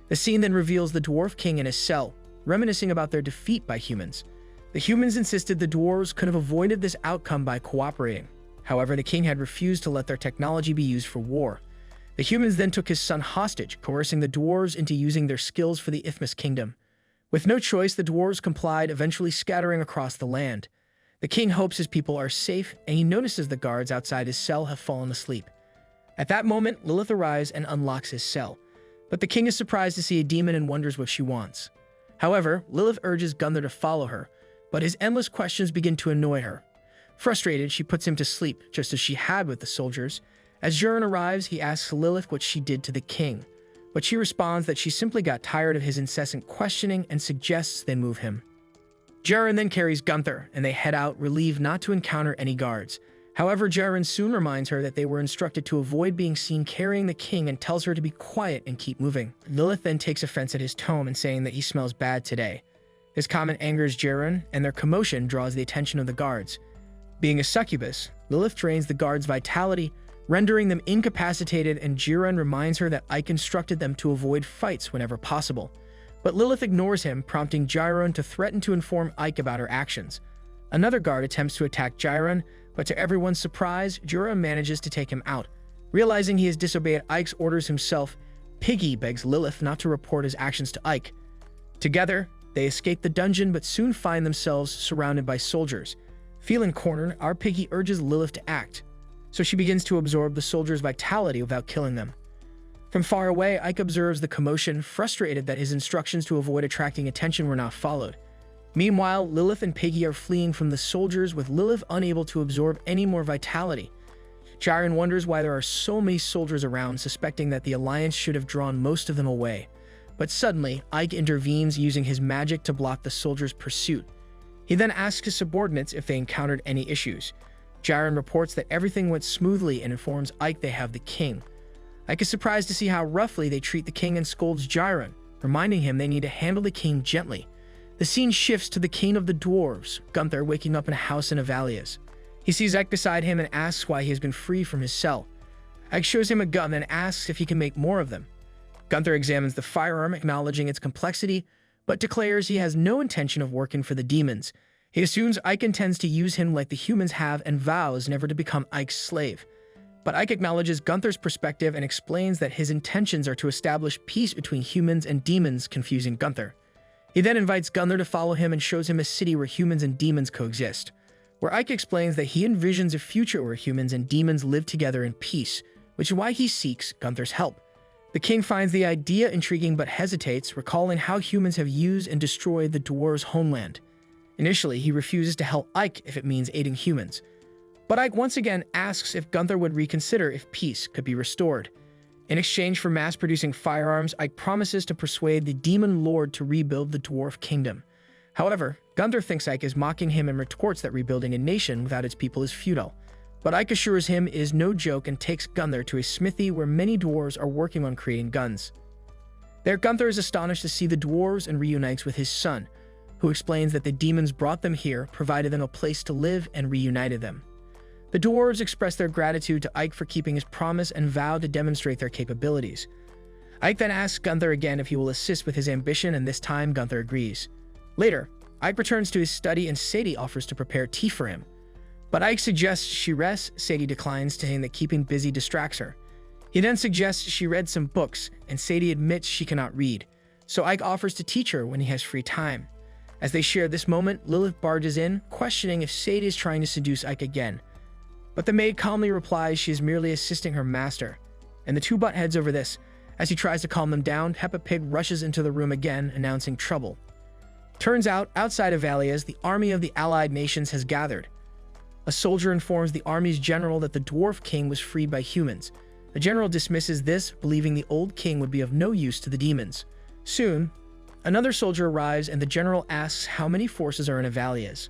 The scene then reveals the dwarf king in his cell, reminiscing about their defeat by humans. The humans insisted the dwarves could have avoided this outcome by cooperating. However, the king had refused to let their technology be used for war. The humans then took his son hostage, coercing the dwarves into using their skills for the Ifmis kingdom. With no choice, the dwarves complied, eventually scattering across the land. The king hopes his people are safe, and he notices the guards outside his cell have fallen asleep. At that moment, Lilith arrives and unlocks his cell. But the king is surprised to see a demon and wonders what she wants. However, Lilith urges Gunther to follow her, but his endless questions begin to annoy her. Frustrated, she puts him to sleep, just as she had with the soldiers. As Jiren arrives, he asks Lilith what she did to the king, but she responds that she simply got tired of his incessant questioning and suggests they move him. Jiren then carries Gunther, and they head out, relieved not to encounter any guards. However, Jiren soon reminds her that they were instructed to avoid being seen carrying the king and tells her to be quiet and keep moving. Lilith then takes offense at his tone and saying that he smells bad today. His comment angers Jiren, and their commotion draws the attention of the guards. Being a succubus, Lilith drains the guards' vitality, rendering them incapacitated, and Jiren reminds her that Ike instructed them to avoid fights whenever possible. But Lilith ignores him, prompting Jiren to threaten to inform Ike about her actions. Another guard attempts to attack Jiren, but to everyone's surprise, Jiren manages to take him out. Realizing he has disobeyed Ike's orders himself, Piggy begs Lilith not to report his actions to Ike. Together, they escape the dungeon but soon find themselves surrounded by soldiers. Feeling cornered, our Piggy urges Lilith to act, so she begins to absorb the soldiers' vitality without killing them. From far away, Ike observes the commotion, frustrated that his instructions to avoid attracting attention were not followed. Meanwhile, Lilith and Piggy are fleeing from the soldiers, with Lilith unable to absorb any more vitality. Jiren wonders why there are so many soldiers around, suspecting that the Alliance should have drawn most of them away. But suddenly, Ike intervenes using his magic to block the soldiers' pursuit. He then asks his subordinates if they encountered any issues. Jiren reports that everything went smoothly and informs Ike they have the king. Ike is surprised to see how roughly they treat the king and scolds Jiren, reminding him they need to handle the king gently. The scene shifts to the king of the dwarves, Gunther, waking up in a house in Avalias. He sees Ike beside him and asks why he has been free from his cell. Ike shows him a gun and asks if he can make more of them. Gunther examines the firearm, acknowledging its complexity, but declares he has no intention of working for the demons. He assumes Ike intends to use him like the humans have and vows never to become Ike's slave. But Ike acknowledges Gunther's perspective and explains that his intentions are to establish peace between humans and demons, confusing Gunther. He then invites Gunther to follow him and shows him a city where humans and demons coexist, where Ike explains that he envisions a future where humans and demons live together in peace, which is why he seeks Gunther's help. The king finds the idea intriguing but hesitates, recalling how humans have used and destroyed the dwarves' homeland. Initially, he refuses to help Ike if it means aiding humans. But Ike once again asks if Gunther would reconsider if peace could be restored. In exchange for mass-producing firearms, Ike promises to persuade the demon lord to rebuild the dwarf kingdom. However, Gunther thinks Ike is mocking him and retorts that rebuilding a nation without its people is futile. But Ike assures him it is no joke and takes Gunther to a smithy where many dwarves are working on creating guns. There, Gunther is astonished to see the dwarves and reunites with his son, who explains that the demons brought them here, provided them a place to live, and reunited them. The dwarves express their gratitude to Ike for keeping his promise and vow to demonstrate their capabilities. Ike then asks Gunther again if he will assist with his ambition, and this time Gunther agrees. Later, Ike returns to his study and Sadie offers to prepare tea for him. But Ike suggests she rest. Sadie declines, saying that keeping busy distracts her. He then suggests she read some books, and Sadie admits she cannot read, so Ike offers to teach her when he has free time. As they share this moment, Lilith barges in, questioning if Sadie is trying to seduce Ike again. But the maid calmly replies she is merely assisting her master, and the two butt heads over this. As he tries to calm them down, Peppa Pig rushes into the room again, announcing trouble. Turns out, outside of Valias, the army of the allied nations has gathered. A soldier informs the army's general that the dwarf king was freed by humans. The general dismisses this, believing the old king would be of no use to the demons. Soon, another soldier arrives and the general asks how many forces are in Avalias.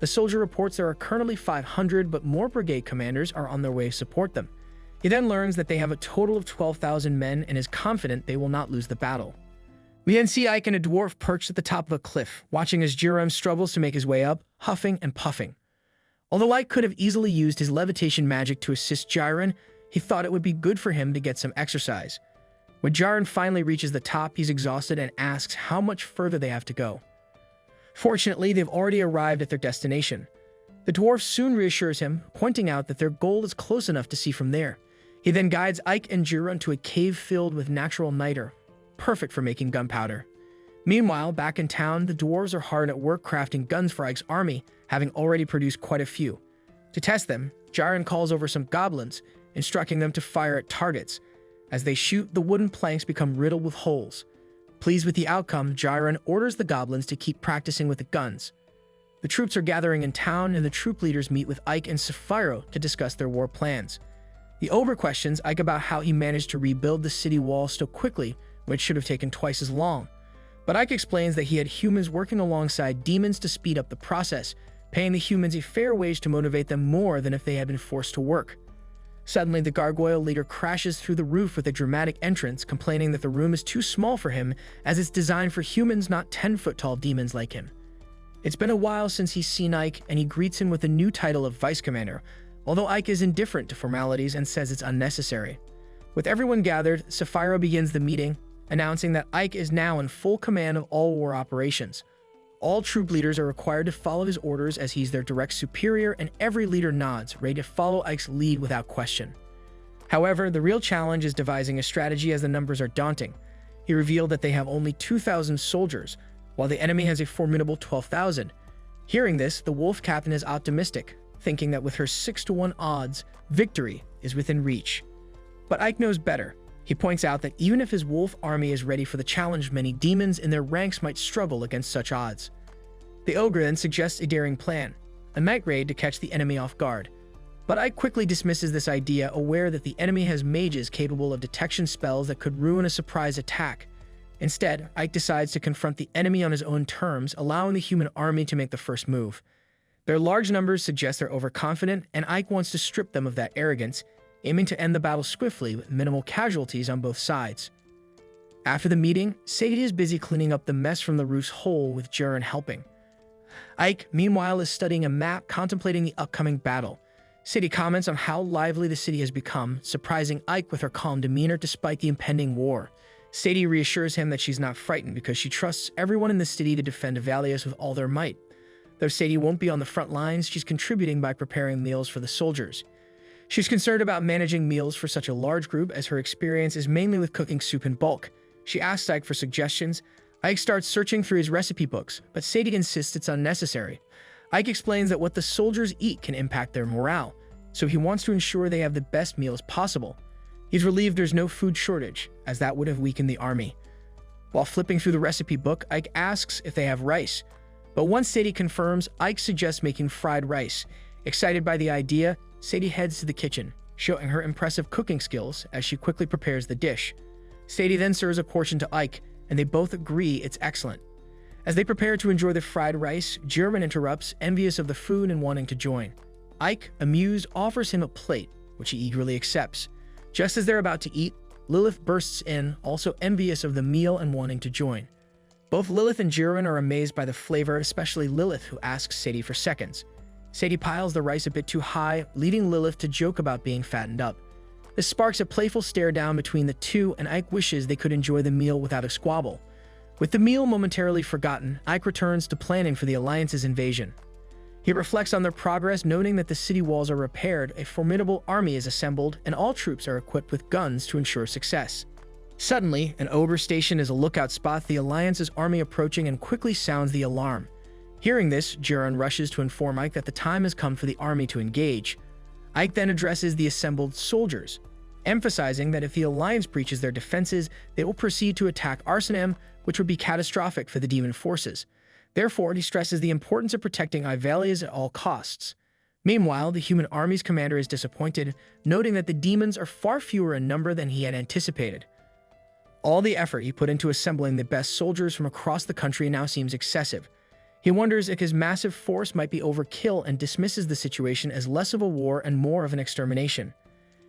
The soldier reports there are currently 500, but more brigade commanders are on their way to support them. He then learns that they have a total of 12,000 men and is confident they will not lose the battle. We then see Ike and a dwarf perched at the top of a cliff, watching as Jiren struggles to make his way up, huffing and puffing. Although Ike could have easily used his levitation magic to assist Jiren, he thought it would be good for him to get some exercise. When Jiren finally reaches the top, he's exhausted and asks how much further they have to go. Fortunately, they've already arrived at their destination. The dwarf soon reassures him, pointing out that their goal is close enough to see from there. He then guides Ike and Jiren to a cave filled with natural niter, perfect for making gunpowder. Meanwhile, back in town, the dwarves are hard at work crafting guns for Ike's army, having already produced quite a few. To test them, Jiren calls over some goblins, instructing them to fire at targets. As they shoot, the wooden planks become riddled with holes. Pleased with the outcome, Jiren orders the goblins to keep practicing with the guns. The troops are gathering in town, and the troop leaders meet with Ike and Sapphiro to discuss their war plans. The ogre questions Ike about how he managed to rebuild the city wall so quickly, which should have taken twice as long. But Ike explains that he had humans working alongside demons to speed up the process, paying the humans a fair wage to motivate them more than if they had been forced to work. Suddenly, the gargoyle leader crashes through the roof with a dramatic entrance, complaining that the room is too small for him as it's designed for humans, not 10-foot-tall demons like him. It's been a while since he's seen Ike, and he greets him with the new title of Vice Commander, although Ike is indifferent to formalities and says it's unnecessary. With everyone gathered, Sapphiro begins the meeting, announcing that Ike is now in full command of all war operations. All troop leaders are required to follow his orders as he's their direct superior, and every leader nods, ready to follow Ike's lead without question. However, the real challenge is devising a strategy as the numbers are daunting. He revealed that they have only 2,000 soldiers, while the enemy has a formidable 12,000. Hearing this, the wolf captain is optimistic, thinking that with her 6-to-1 odds, victory is within reach. But Ike knows better. He points out that even if his wolf army is ready for the challenge, many demons in their ranks might struggle against such odds. The ogre then suggests a daring plan, a night raid to catch the enemy off guard. But Ike quickly dismisses this idea, aware that the enemy has mages capable of detection spells that could ruin a surprise attack. Instead, Ike decides to confront the enemy on his own terms, allowing the human army to make the first move. Their large numbers suggest they're overconfident, and Ike wants to strip them of that arrogance, aiming to end the battle swiftly with minimal casualties on both sides. After the meeting, Sadie is busy cleaning up the mess from the roof's hole, with Jiren helping. Ike, meanwhile, is studying a map, contemplating the upcoming battle. Sadie comments on how lively the city has become, surprising Ike with her calm demeanor despite the impending war. Sadie reassures him that she's not frightened because she trusts everyone in the city to defend Avalias with all their might. Though Sadie won't be on the front lines, she's contributing by preparing meals for the soldiers. She's concerned about managing meals for such a large group, as her experience is mainly with cooking soup in bulk. She asks Ike for suggestions. Ike starts searching through his recipe books, but Sadie insists it's unnecessary. Ike explains that what the soldiers eat can impact their morale, so he wants to ensure they have the best meals possible. He's relieved there's no food shortage, as that would have weakened the army. While flipping through the recipe book, Ike asks if they have rice. But once Sadie confirms, Ike suggests making fried rice. Excited by the idea, Sadie heads to the kitchen, showing her impressive cooking skills as she quickly prepares the dish. Sadie then serves a portion to Ike, and they both agree it's excellent. As they prepare to enjoy the fried rice, Jiren interrupts, envious of the food and wanting to join. Ike, amused, offers him a plate, which he eagerly accepts. Just as they're about to eat, Lilith bursts in, also envious of the meal and wanting to join. Both Lilith and Jiren are amazed by the flavor, especially Lilith, who asks Sadie for seconds. Sadie piles the rice a bit too high, leading Lilith to joke about being fattened up. This sparks a playful stare down between the two, and Ike wishes they could enjoy the meal without a squabble. With the meal momentarily forgotten, Ike returns to planning for the Alliance's invasion. He reflects on their progress, noting that the city walls are repaired, a formidable army is assembled, and all troops are equipped with guns to ensure success. Suddenly, an ogre station as a lookout spots the Alliance's army approaching and quickly sounds the alarm. Hearing this, Jiren rushes to inform Ike that the time has come for the army to engage. Ike then addresses the assembled soldiers, emphasizing that if the Alliance breaches their defenses, they will proceed to attack Arsenam, which would be catastrophic for the demon forces. Therefore, he stresses the importance of protecting Ivalias at all costs. Meanwhile, the human army's commander is disappointed, noting that the demons are far fewer in number than he had anticipated. All the effort he put into assembling the best soldiers from across the country now seems excessive. He wonders if his massive force might be overkill and dismisses the situation as less of a war and more of an extermination.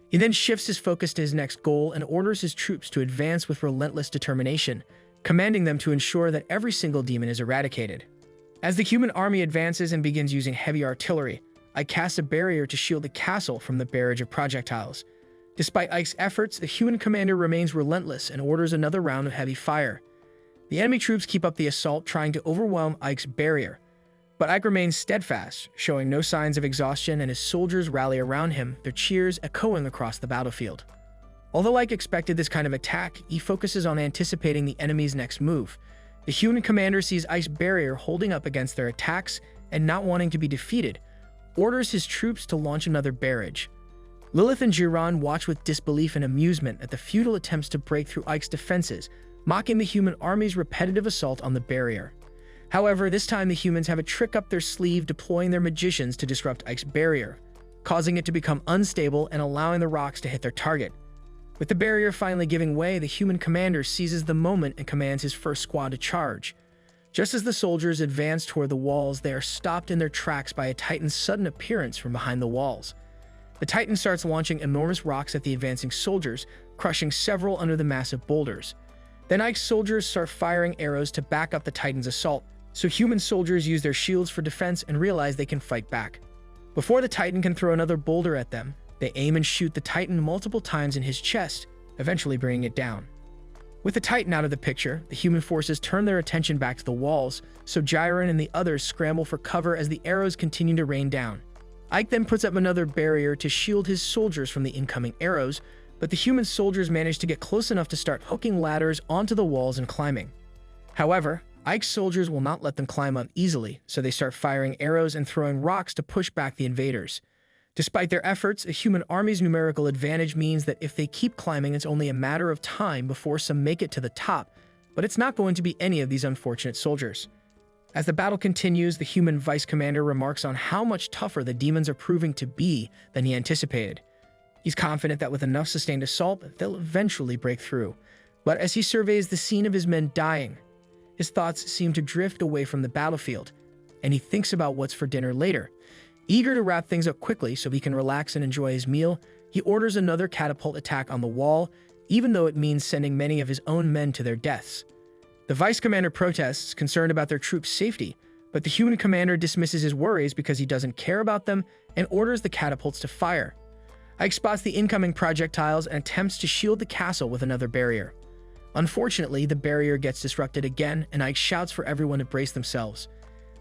He then shifts his focus to his next goal and orders his troops to advance with relentless determination, commanding them to ensure that every single demon is eradicated. As the human army advances and begins using heavy artillery, Ike casts a barrier to shield the castle from the barrage of projectiles. Despite Ike's efforts, the human commander remains relentless and orders another round of heavy fire. The enemy troops keep up the assault, trying to overwhelm Ike's barrier. But Ike remains steadfast, showing no signs of exhaustion, and his soldiers rally around him, their cheers echoing across the battlefield. Although Ike expected this kind of attack, he focuses on anticipating the enemy's next move. The human commander sees Ike's barrier holding up against their attacks and, not wanting to be defeated, orders his troops to launch another barrage. Lilith and Jiran watch with disbelief and amusement at the futile attempts to break through Ike's defenses, mocking the human army's repetitive assault on the barrier. However, this time the humans have a trick up their sleeve, deploying their magicians to disrupt Ike's barrier, causing it to become unstable and allowing the rocks to hit their target. With the barrier finally giving way, the human commander seizes the moment and commands his first squad to charge. Just as the soldiers advance toward the walls, they are stopped in their tracks by a Titan's sudden appearance from behind the walls. The Titan starts launching enormous rocks at the advancing soldiers, crushing several under the massive boulders. Then Ike's soldiers start firing arrows to back up the Titan's assault, so human soldiers use their shields for defense and realize they can fight back. Before the Titan can throw another boulder at them, they aim and shoot the Titan multiple times in his chest, eventually bringing it down. With the Titan out of the picture, the human forces turn their attention back to the walls, so Jiren and the others scramble for cover as the arrows continue to rain down. Ike then puts up another barrier to shield his soldiers from the incoming arrows, but the human soldiers manage to get close enough to start hooking ladders onto the walls and climbing. However, Ike's soldiers will not let them climb up easily, so they start firing arrows and throwing rocks to push back the invaders. Despite their efforts, a human army's numerical advantage means that if they keep climbing, it's only a matter of time before some make it to the top, but it's not going to be any of these unfortunate soldiers. As the battle continues, the human vice commander remarks on how much tougher the demons are proving to be than he anticipated. He's confident that with enough sustained assault, they'll eventually break through. But as he surveys the scene of his men dying, his thoughts seem to drift away from the battlefield, and he thinks about what's for dinner later. Eager to wrap things up quickly so he can relax and enjoy his meal, he orders another catapult attack on the wall, even though it means sending many of his own men to their deaths. The vice commander protests, concerned about their troops' safety, but the human commander dismisses his worries because he doesn't care about them and orders the catapults to fire. Ike spots the incoming projectiles and attempts to shield the castle with another barrier. Unfortunately, the barrier gets disrupted again, and Ike shouts for everyone to brace themselves.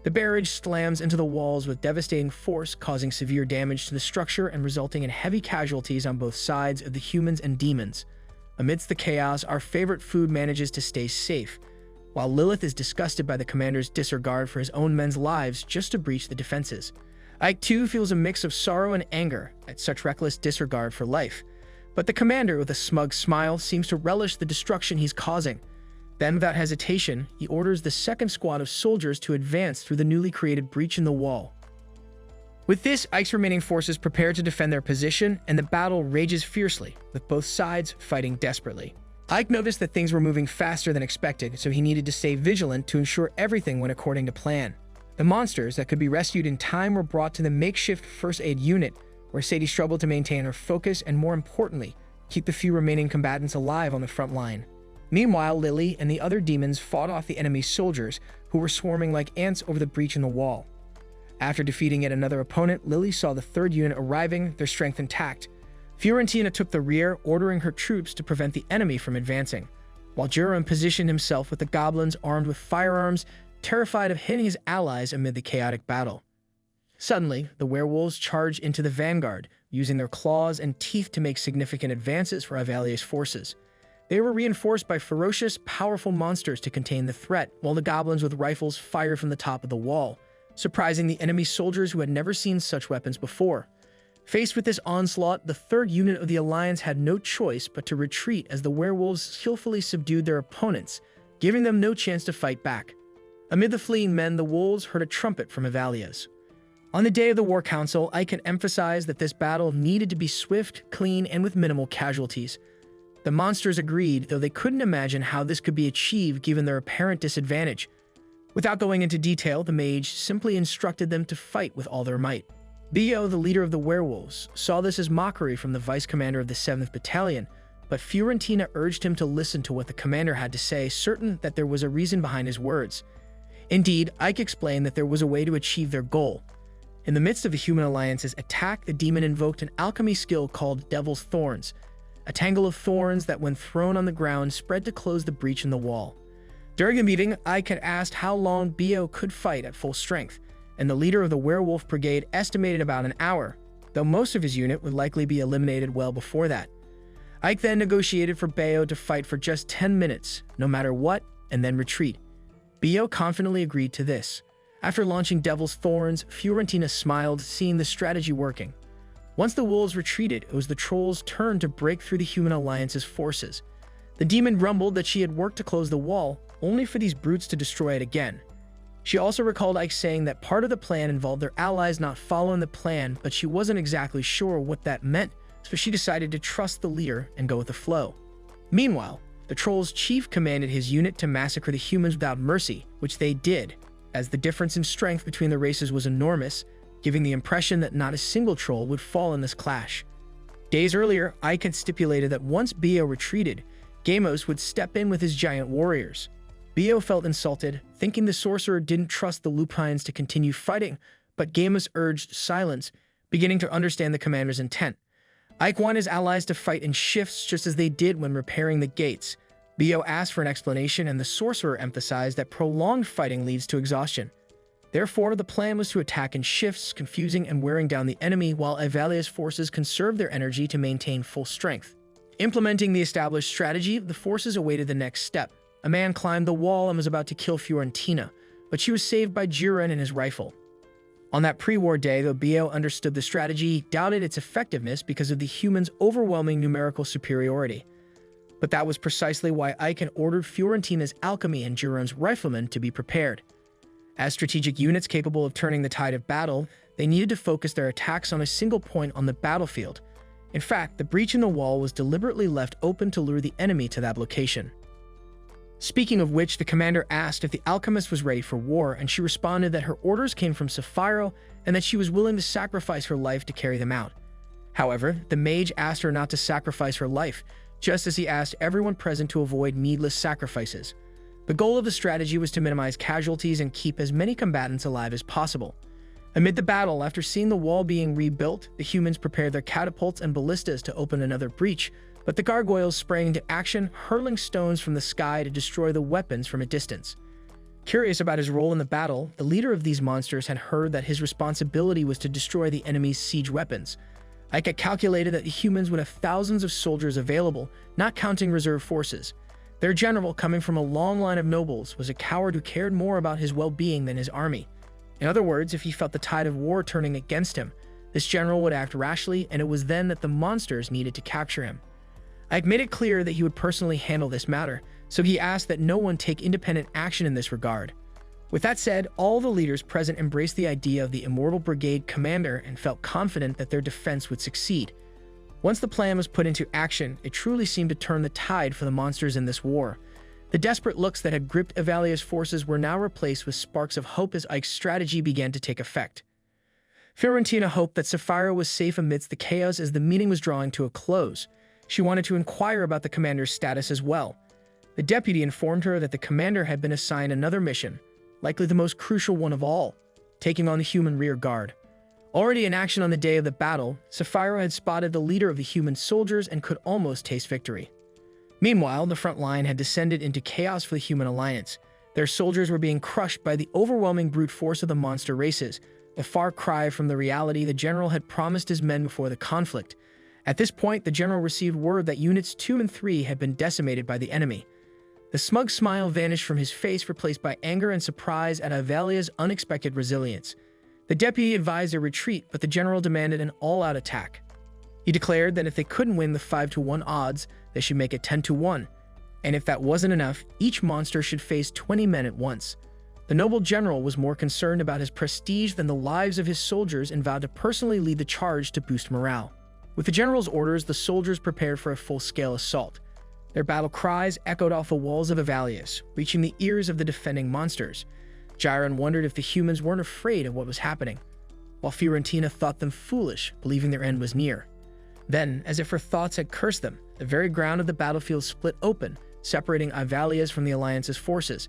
The barrage slams into the walls with devastating force, causing severe damage to the structure and resulting in heavy casualties on both sides of the humans and demons. Amidst the chaos, our favorite food manages to stay safe, while Lilith is disgusted by the commander's disregard for his own men's lives just to breach the defenses. Ike too feels a mix of sorrow and anger at such reckless disregard for life, but the commander, with a smug smile, seems to relish the destruction he's causing. Then, without hesitation, he orders the second squad of soldiers to advance through the newly created breach in the wall. With this, Ike's remaining forces prepare to defend their position, and the battle rages fiercely, with both sides fighting desperately. Ike noticed that things were moving faster than expected, so he needed to stay vigilant to ensure everything went according to plan. The monsters that could be rescued in time were brought to the makeshift first aid unit, where Sadie struggled to maintain her focus and, more importantly, keep the few remaining combatants alive on the front line. Meanwhile, Lily and the other demons fought off the enemy soldiers, who were swarming like ants over the breach in the wall. After defeating yet another opponent, Lily saw the third unit arriving, their strength intact. Fiorentina took the rear, ordering her troops to prevent the enemy from advancing, while Jiren positioned himself with the goblins armed with firearms, terrified of hitting his allies amid the chaotic battle. Suddenly, the werewolves charged into the vanguard, using their claws and teeth to make significant advances for Ivalier's forces. They were reinforced by ferocious, powerful monsters to contain the threat, while the goblins with rifles fired from the top of the wall, surprising the enemy soldiers who had never seen such weapons before. Faced with this onslaught, the third unit of the Alliance had no choice but to retreat as the werewolves skillfully subdued their opponents, giving them no chance to fight back. Amid the fleeing men, the wolves heard a trumpet from Ivalia's. On the day of the War Council, Ike had emphasized that this battle needed to be swift, clean, and with minimal casualties. The monsters agreed, though they couldn't imagine how this could be achieved given their apparent disadvantage. Without going into detail, the mage simply instructed them to fight with all their might. Bio, the leader of the werewolves, saw this as mockery from the vice commander of the 7th Battalion, but Fiorentina urged him to listen to what the commander had to say, certain that there was a reason behind his words. Indeed, Ike explained that there was a way to achieve their goal. In the midst of the human alliance's attack, the demon invoked an alchemy skill called Devil's Thorns, a tangle of thorns that, when thrown on the ground, spread to close the breach in the wall. During the meeting, Ike had asked how long Bio could fight at full strength, and the leader of the werewolf brigade estimated about an hour, though most of his unit would likely be eliminated well before that. Ike then negotiated for Bio to fight for just 10 minutes, no matter what, and then retreat. Bio confidently agreed to this. After launching Devil's Thorns, Fiorentina smiled, seeing the strategy working. Once the wolves retreated, it was the troll's turn to break through the human alliance's forces. The demon rumbled that she had worked to close the wall, only for these brutes to destroy it again. She also recalled Ike saying that part of the plan involved their allies not following the plan, but she wasn't exactly sure what that meant, so she decided to trust the leader and go with the flow. Meanwhile, the troll's chief commanded his unit to massacre the humans without mercy, which they did, as the difference in strength between the races was enormous, giving the impression that not a single troll would fall in this clash. Days earlier, Ike had stipulated that once Bio retreated, Gamos would step in with his giant warriors. Bio felt insulted, thinking the sorcerer didn't trust the lupines to continue fighting, but Gamos urged silence, beginning to understand the commander's intent. Ike wanted his allies to fight in shifts just as they did when repairing the gates. Bio asked for an explanation, and the sorcerer emphasized that prolonged fighting leads to exhaustion. Therefore, the plan was to attack in shifts, confusing and wearing down the enemy, while Ivalia's forces conserved their energy to maintain full strength. Implementing the established strategy, the forces awaited the next step. A man climbed the wall and was about to kill Fiorentina, but she was saved by Jiren and his rifle. On that pre-war day, though Bio understood the strategy, he doubted its effectiveness because of the humans' overwhelming numerical superiority. But that was precisely why Ike had ordered Fiorentina's alchemy and Jiren's riflemen to be prepared. As strategic units capable of turning the tide of battle, they needed to focus their attacks on a single point on the battlefield. In fact, the breach in the wall was deliberately left open to lure the enemy to that location. Speaking of which, the commander asked if the alchemist was ready for war, and she responded that her orders came from Sapphiro and that she was willing to sacrifice her life to carry them out. However, the mage asked her not to sacrifice her life, just as he asked everyone present to avoid needless sacrifices. The goal of the strategy was to minimize casualties and keep as many combatants alive as possible. Amid the battle, after seeing the wall being rebuilt, the humans prepared their catapults and ballistas to open another breach, but the gargoyles sprang into action, hurling stones from the sky to destroy the weapons from a distance. Curious about his role in the battle, the leader of these monsters had heard that his responsibility was to destroy the enemy's siege weapons. Ike had calculated that the humans would have thousands of soldiers available, not counting reserve forces. Their general, coming from a long line of nobles, was a coward who cared more about his well-being than his army. In other words, if he felt the tide of war turning against him, this general would act rashly, and it was then that the monsters needed to capture him. Ike made it clear that he would personally handle this matter, so he asked that no one take independent action in this regard. With that said, all the leaders present embraced the idea of the Immortal Brigade commander and felt confident that their defense would succeed. Once the plan was put into action, it truly seemed to turn the tide for the monsters in this war. The desperate looks that had gripped Ivalia's forces were now replaced with sparks of hope as Ike's strategy began to take effect. Fiorentina hoped that Sapphiro was safe amidst the chaos as the meeting was drawing to a close. She wanted to inquire about the commander's status as well. The deputy informed her that the commander had been assigned another mission, likely the most crucial one of all, taking on the human rear guard. Already in action on the day of the battle, Sapphiro had spotted the leader of the human soldiers and could almost taste victory. Meanwhile, the front line had descended into chaos for the human alliance. Their soldiers were being crushed by the overwhelming brute force of the monster races, a far cry from the reality the general had promised his men before the conflict. At this point, the general received word that Units 2 and 3 had been decimated by the enemy. The smug smile vanished from his face, replaced by anger and surprise at Ivalia's unexpected resilience. The deputy advised a retreat, but the general demanded an all-out attack. He declared that if they couldn't win the 5-to-1 odds, they should make it 10-to-1, and if that wasn't enough, each monster should face 20 men at once. The noble general was more concerned about his prestige than the lives of his soldiers and vowed to personally lead the charge to boost morale. With the general's orders, the soldiers prepared for a full-scale assault. Their battle cries echoed off the walls of Avalius, reaching the ears of the defending monsters. Gyron wondered if the humans weren't afraid of what was happening, while Fiorentina thought them foolish, believing their end was near. Then, as if her thoughts had cursed them, the very ground of the battlefield split open, separating Avalius from the Alliance's forces.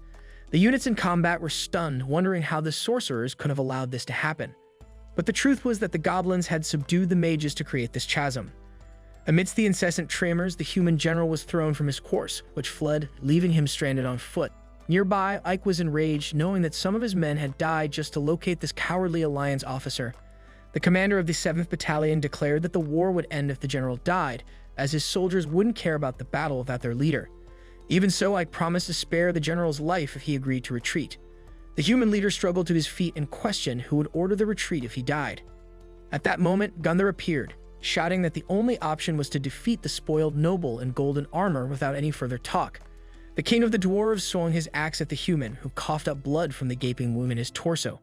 The units in combat were stunned, wondering how the sorcerers could have allowed this to happen. But the truth was that the goblins had subdued the mages to create this chasm. Amidst the incessant tremors, the human general was thrown from his course, which fled, leaving him stranded on foot. Nearby, Ike was enraged, knowing that some of his men had died just to locate this cowardly Alliance officer. The commander of the 7th Battalion declared that the war would end if the general died, as his soldiers wouldn't care about the battle without their leader. Even so, Ike promised to spare the general's life if he agreed to retreat. The human leader struggled to his feet and questioned who would order the retreat if he died. At that moment, Gunther appeared, shouting that the only option was to defeat the spoiled noble in golden armor without any further talk. The king of the dwarves swung his axe at the human, who coughed up blood from the gaping wound in his torso.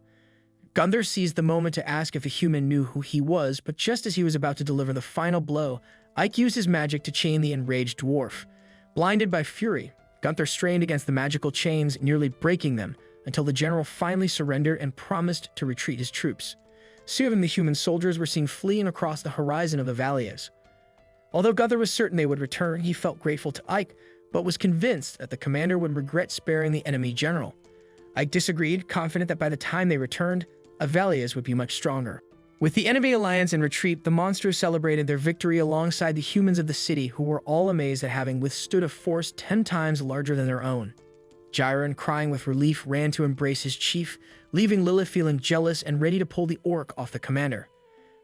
Gunther seized the moment to ask if the human knew who he was, but just as he was about to deliver the final blow, Ike used his magic to chain the enraged dwarf. Blinded by fury, Gunther strained against the magical chains, nearly breaking them, until the general finally surrendered and promised to retreat his troops. Soon the human soldiers were seen fleeing across the horizon of Avalius. Although Gunther was certain they would return, he felt grateful to Ike, but was convinced that the commander would regret sparing the enemy general. Ike disagreed, confident that by the time they returned, Avalius would be much stronger. With the enemy alliance in retreat, the monsters celebrated their victory alongside the humans of the city, who were all amazed at having withstood a force 10 times larger than their own. Gyron, crying with relief, ran to embrace his chief, leaving Lilith feeling jealous and ready to pull the orc off the commander.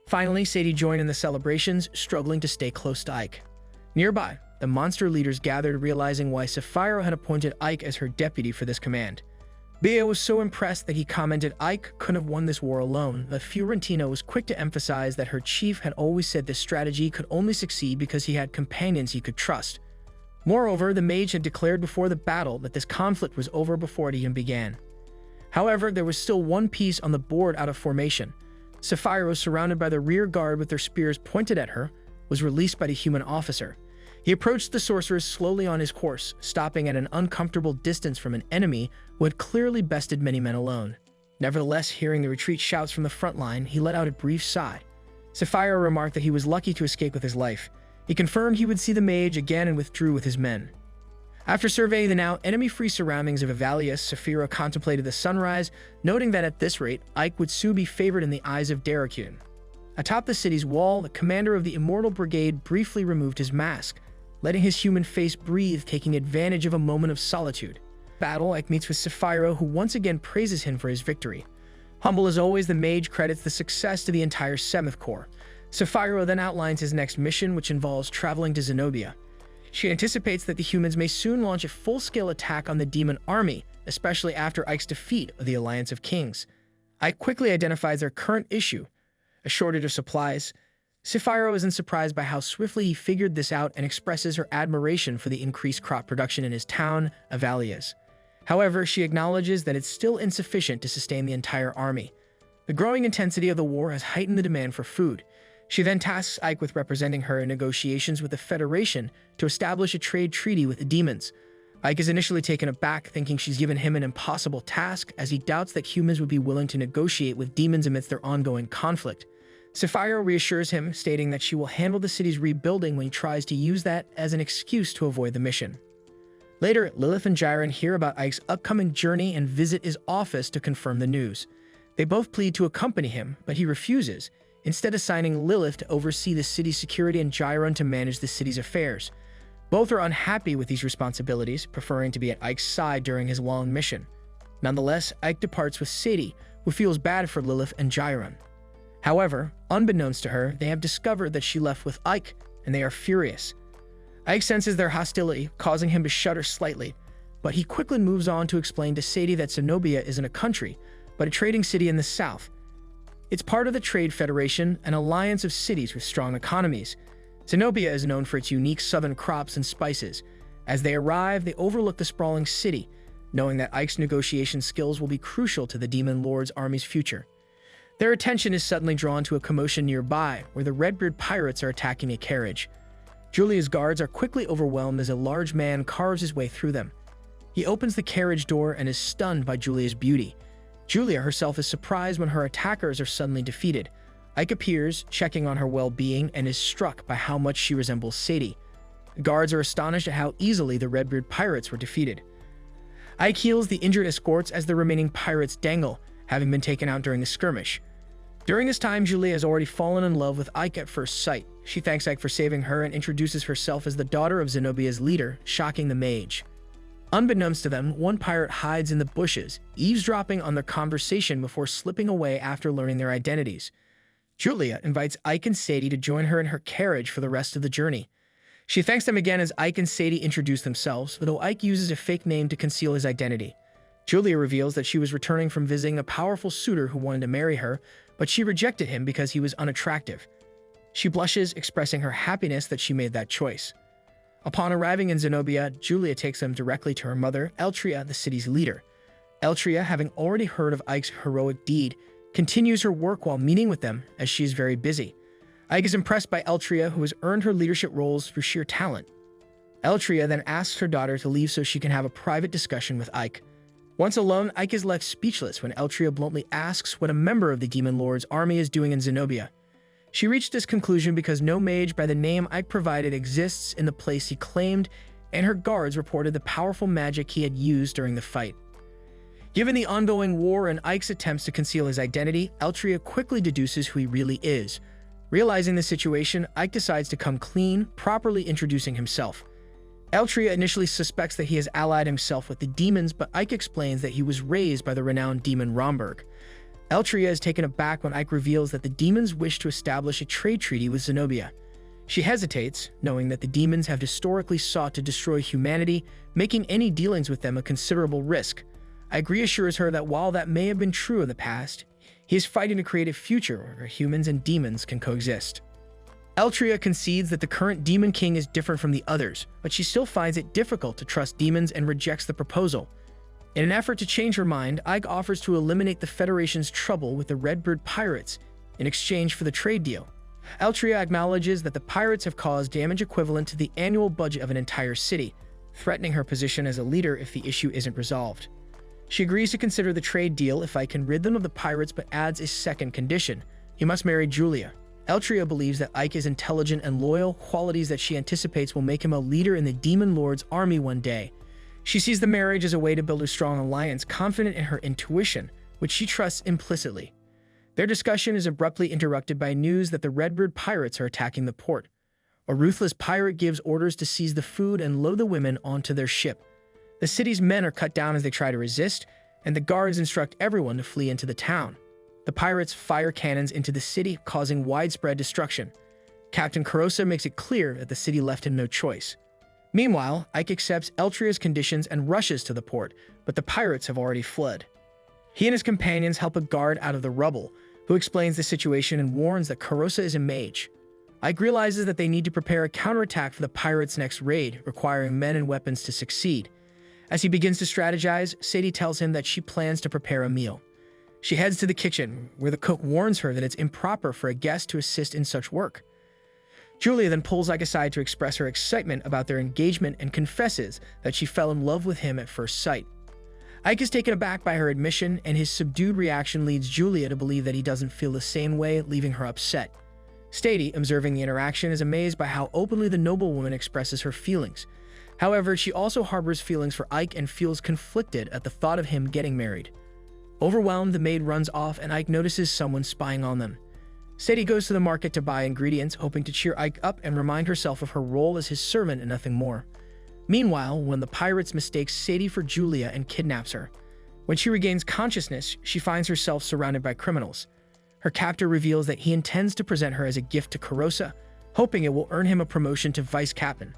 Finally, Sadie joined in the celebrations, struggling to stay close to Ike. Nearby, the monster leaders gathered, realizing why Sapphira had appointed Ike as her deputy for this command. Bea was so impressed that he commented Ike couldn't have won this war alone, but Fiorentina was quick to emphasize that her chief had always said this strategy could only succeed because he had companions he could trust. Moreover, the mage had declared before the battle that this conflict was over before it even began. However, there was still one piece on the board out of formation. Sapphira, surrounded by the rear guard with their spears pointed at her, was released by the human officer. He approached the sorceress slowly on his course, stopping at an uncomfortable distance from an enemy who had clearly bested many men alone. Nevertheless, hearing the retreat shouts from the front line, he let out a brief sigh. Sapphira remarked that he was lucky to escape with his life. He confirmed he would see the mage again and withdrew with his men. After surveying the now enemy-free surroundings of Avalius, Sapphira contemplated the sunrise, noting that at this rate, Ike would soon be favored in the eyes of Derekun. Atop the city's wall, the commander of the Immortal Brigade briefly removed his mask, letting his human face breathe, taking advantage of a moment of solitude. Battle, Ike meets with Sapphira, who once again praises him for his victory. Humble as always, the mage credits the success to the entire 7th Corps. Sapphira then outlines his next mission, which involves traveling to Zenobia. She anticipates that the humans may soon launch a full-scale attack on the demon army, especially after Ike's defeat of the Alliance of Kings. Ike quickly identifies their current issue, a shortage of supplies. Sapphira isn't surprised by how swiftly he figured this out and expresses her admiration for the increased crop production in his town, Avalius. However, she acknowledges that it's still insufficient to sustain the entire army. The growing intensity of the war has heightened the demand for food. She then tasks Ike with representing her in negotiations with the Federation to establish a trade treaty with the demons. Ike is initially taken aback, thinking she's given him an impossible task, as he doubts that humans would be willing to negotiate with demons amidst their ongoing conflict. Sapphira reassures him, stating that she will handle the city's rebuilding when he tries to use that as an excuse to avoid the mission. Later, Lilith and Gyron hear about Ike's upcoming journey and visit his office to confirm the news. They both plead to accompany him, but he refuses, instead assigning Lilith to oversee the city's security and Gyron to manage the city's affairs. Both are unhappy with these responsibilities, preferring to be at Ike's side during his long mission. Nonetheless, Ike departs with Sadie, who feels bad for Lilith and Gyron. However, unbeknownst to her, they have discovered that she left with Ike, and they are furious. Ike senses their hostility, causing him to shudder slightly, but he quickly moves on to explain to Sadie that Zenobia isn't a country, but a trading city in the south. It's part of the Trade Federation, an alliance of cities with strong economies. Zenobia is known for its unique southern crops and spices. As they arrive, they overlook the sprawling city. knowing that Ike's negotiation skills will be crucial to the Demon Lord's army's future. Their attention is suddenly drawn to a commotion nearby, where the Redbeard pirates are attacking a carriage. Julia's guards are quickly overwhelmed as a large man carves his way through them. He opens the carriage door and is stunned by Julia's beauty. Julia herself is surprised when her attackers are suddenly defeated. Ike appears, checking on her well-being, and is struck by how much she resembles Sadie. The guards are astonished at how easily the Redbeard pirates were defeated. Ike heals the injured escorts as the remaining pirates dangle, having been taken out during the skirmish. During this time, Julia has already fallen in love with Ike at first sight. She thanks Ike for saving her and introduces herself as the daughter of Zenobia's leader, shocking the mage. Unbeknownst to them, one pirate hides in the bushes, eavesdropping on their conversation before slipping away after learning their identities. Julia invites Ike and Sadie to join her in her carriage for the rest of the journey. She thanks them again as Ike and Sadie introduce themselves, though Ike uses a fake name to conceal his identity. Julia reveals that she was returning from visiting a powerful suitor who wanted to marry her, but she rejected him because he was unattractive. She blushes, expressing her happiness that she made that choice. Upon arriving in Zenobia, Julia takes them directly to her mother, Eltria, the city's leader. Eltria, having already heard of Ike's heroic deed, continues her work while meeting with them, as she is very busy. Ike is impressed by Eltria, who has earned her leadership roles through sheer talent. Eltria then asks her daughter to leave so she can have a private discussion with Ike. Once alone, Ike is left speechless when Eltria bluntly asks what a member of the Demon Lord's army is doing in Zenobia. She reached this conclusion because no mage by the name Ike provided exists in the place he claimed, and her guards reported the powerful magic he had used during the fight. Given the ongoing war and Ike's attempts to conceal his identity, Eltria quickly deduces who he really is. Realizing the situation, Ike decides to come clean, properly introducing himself. Eltria initially suspects that he has allied himself with the demons, but Ike explains that he was raised by the renowned demon Romberg. Eltria is taken aback when Ike reveals that the demons wish to establish a trade treaty with Zenobia. She hesitates, knowing that the demons have historically sought to destroy humanity, making any dealings with them a considerable risk. Ike reassures her that while that may have been true in the past, he is fighting to create a future where humans and demons can coexist. Eltria concedes that the current Demon King is different from the others, but she still finds it difficult to trust demons and rejects the proposal. In an effort to change her mind, Ike offers to eliminate the Federation's trouble with the Redbeard pirates in exchange for the trade deal. Eltria acknowledges that the pirates have caused damage equivalent to the annual budget of an entire city, threatening her position as a leader if the issue isn't resolved. She agrees to consider the trade deal if Ike can rid them of the pirates, but adds a second condition: he must marry Julia. Eltria believes that Ike is intelligent and loyal, qualities that she anticipates will make him a leader in the Demon Lord's army one day. She sees the marriage as a way to build a strong alliance, confident in her intuition, which she trusts implicitly. Their discussion is abruptly interrupted by news that the Redbeard pirates are attacking the port. A ruthless pirate gives orders to seize the food and load the women onto their ship. The city's men are cut down as they try to resist, and the guards instruct everyone to flee into the town. The pirates fire cannons into the city, causing widespread destruction. Captain Carosa makes it clear that the city left him no choice. Meanwhile, Ike accepts Eltria's conditions and rushes to the port, but the pirates have already fled. He and his companions help a guard out of the rubble, who explains the situation and warns that Carosa is a mage. Ike realizes that they need to prepare a counterattack for the pirates' next raid, requiring men and weapons to succeed. As he begins to strategize, Sadie tells him that she plans to prepare a meal. She heads to the kitchen, where the cook warns her that it's improper for a guest to assist in such work. Julia then pulls Ike aside to express her excitement about their engagement and confesses that she fell in love with him at first sight. Ike is taken aback by her admission, and his subdued reaction leads Julia to believe that he doesn't feel the same way, leaving her upset. Sadie, observing the interaction, is amazed by how openly the noblewoman expresses her feelings. However, she also harbors feelings for Ike and feels conflicted at the thought of him getting married. Overwhelmed, the maid runs off, and Ike notices someone spying on them. Sadie goes to the market to buy ingredients, hoping to cheer Ike up and remind herself of her role as his servant and nothing more. Meanwhile, one of the pirates mistakes Sadie for Julia and kidnaps her. When she regains consciousness, she finds herself surrounded by criminals. Her captor reveals that he intends to present her as a gift to Carosa, hoping it will earn him a promotion to vice captain.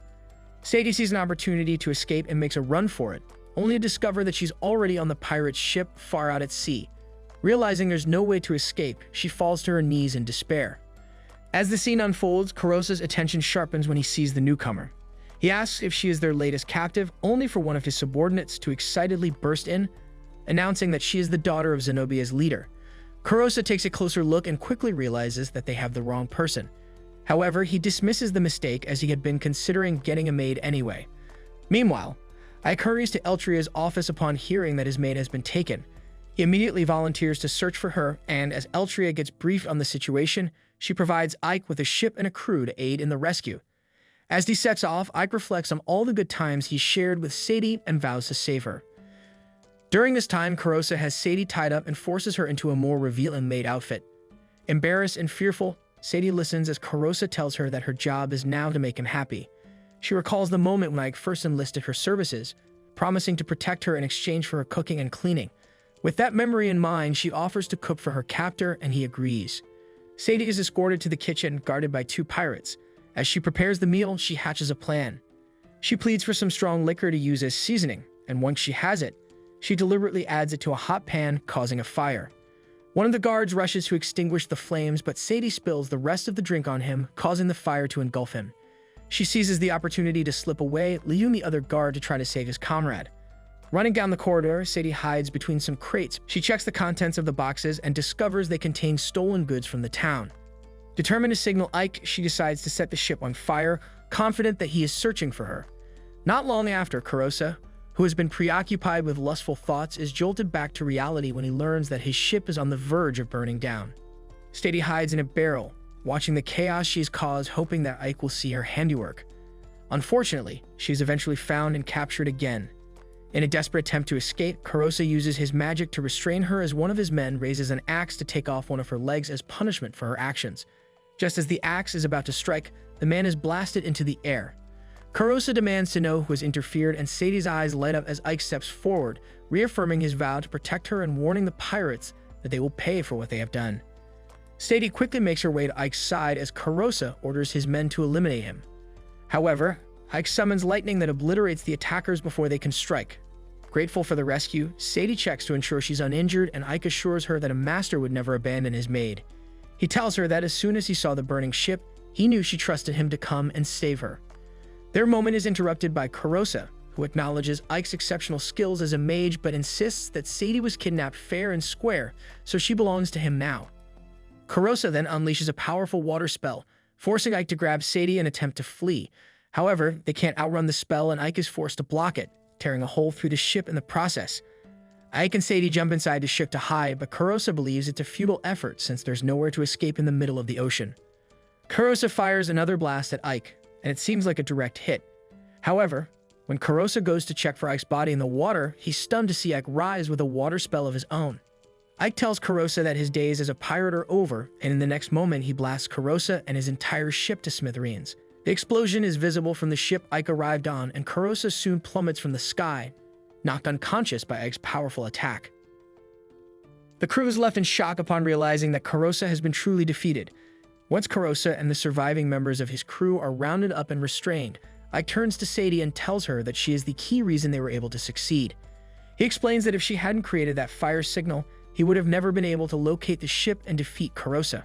Sadie sees an opportunity to escape and makes a run for it, only to discover that she's already on the pirate's ship far out at sea. Realizing there's no way to escape, she falls to her knees in despair. As the scene unfolds, Carosa's attention sharpens when he sees the newcomer. He asks if she is their latest captive, only for one of his subordinates to excitedly burst in, announcing that she is the daughter of Zenobia's leader. Kurosa takes a closer look and quickly realizes that they have the wrong person. However, he dismisses the mistake as he had been considering getting a maid anyway. Meanwhile, Ike hurries to Eltria's office upon hearing that his maid has been taken. He immediately volunteers to search for her, and as Eltria gets briefed on the situation, she provides Ike with a ship and a crew to aid in the rescue. As he sets off, Ike reflects on all the good times he shared with Sadie and vows to save her. During this time, Kurosa has Sadie tied up and forces her into a more revealing maid outfit. Embarrassed and fearful, Sadie listens as Kurosa tells her that her job is now to make him happy. She recalls the moment when Ike first enlisted her services, promising to protect her in exchange for her cooking and cleaning. With that memory in mind, she offers to cook for her captor, and he agrees. Sadie is escorted to the kitchen, guarded by 2 pirates. As she prepares the meal, she hatches a plan. She pleads for some strong liquor to use as seasoning, and once she has it, she deliberately adds it to a hot pan, causing a fire. One of the guards rushes to extinguish the flames, but Sadie spills the rest of the drink on him, causing the fire to engulf him. She seizes the opportunity to slip away, leaving the other guard to try to save his comrade. Running down the corridor, Sadie hides between some crates. She checks the contents of the boxes and discovers they contain stolen goods from the town. Determined to signal Ike, she decides to set the ship on fire, confident that he is searching for her. Not long after, Kurosa, who has been preoccupied with lustful thoughts, is jolted back to reality when he learns that his ship is on the verge of burning down. Sadie hides in a barrel, watching the chaos she has caused, hoping that Ike will see her handiwork. Unfortunately, she is eventually found and captured again. In a desperate attempt to escape, Kurosa uses his magic to restrain her as one of his men raises an axe to take off one of her legs as punishment for her actions. Just as the axe is about to strike, the man is blasted into the air. Kurosa demands to know who has interfered, and Sadie's eyes light up as Ike steps forward, reaffirming his vow to protect her and warning the pirates that they will pay for what they have done. Sadie quickly makes her way to Ike's side as Kurosa orders his men to eliminate him. However, Ike summons lightning that obliterates the attackers before they can strike. Grateful for the rescue, Sadie checks to ensure she's uninjured, and Ike assures her that a master would never abandon his maid. He tells her that as soon as he saw the burning ship, he knew she trusted him to come and save her. Their moment is interrupted by Kurosa, who acknowledges Ike's exceptional skills as a mage but insists that Sadie was kidnapped fair and square, so she belongs to him now. Kurosa then unleashes a powerful water spell, forcing Ike to grab Sadie and attempt to flee. However, they can't outrun the spell, and Ike is forced to block it, tearing a hole through the ship in the process. Ike and Sadie jump inside the ship to hide, but Kurosa believes it's a futile effort since there's nowhere to escape in the middle of the ocean. Kurosa fires another blast at Ike, and it seems like a direct hit. However, when Kurosa goes to check for Ike's body in the water, he's stunned to see Ike rise with a water spell of his own. Ike tells Kurosa that his days as a pirate are over, and in the next moment he blasts Kurosa and his entire ship to smithereens. The explosion is visible from the ship Ike arrived on, and Kurosa soon plummets from the sky, knocked unconscious by Ike's powerful attack. The crew is left in shock upon realizing that Kurosa has been truly defeated. Once Kurosa and the surviving members of his crew are rounded up and restrained, Ike turns to Sadie and tells her that she is the key reason they were able to succeed. He explains that if she hadn't created that fire signal, he would have never been able to locate the ship and defeat Kurosa.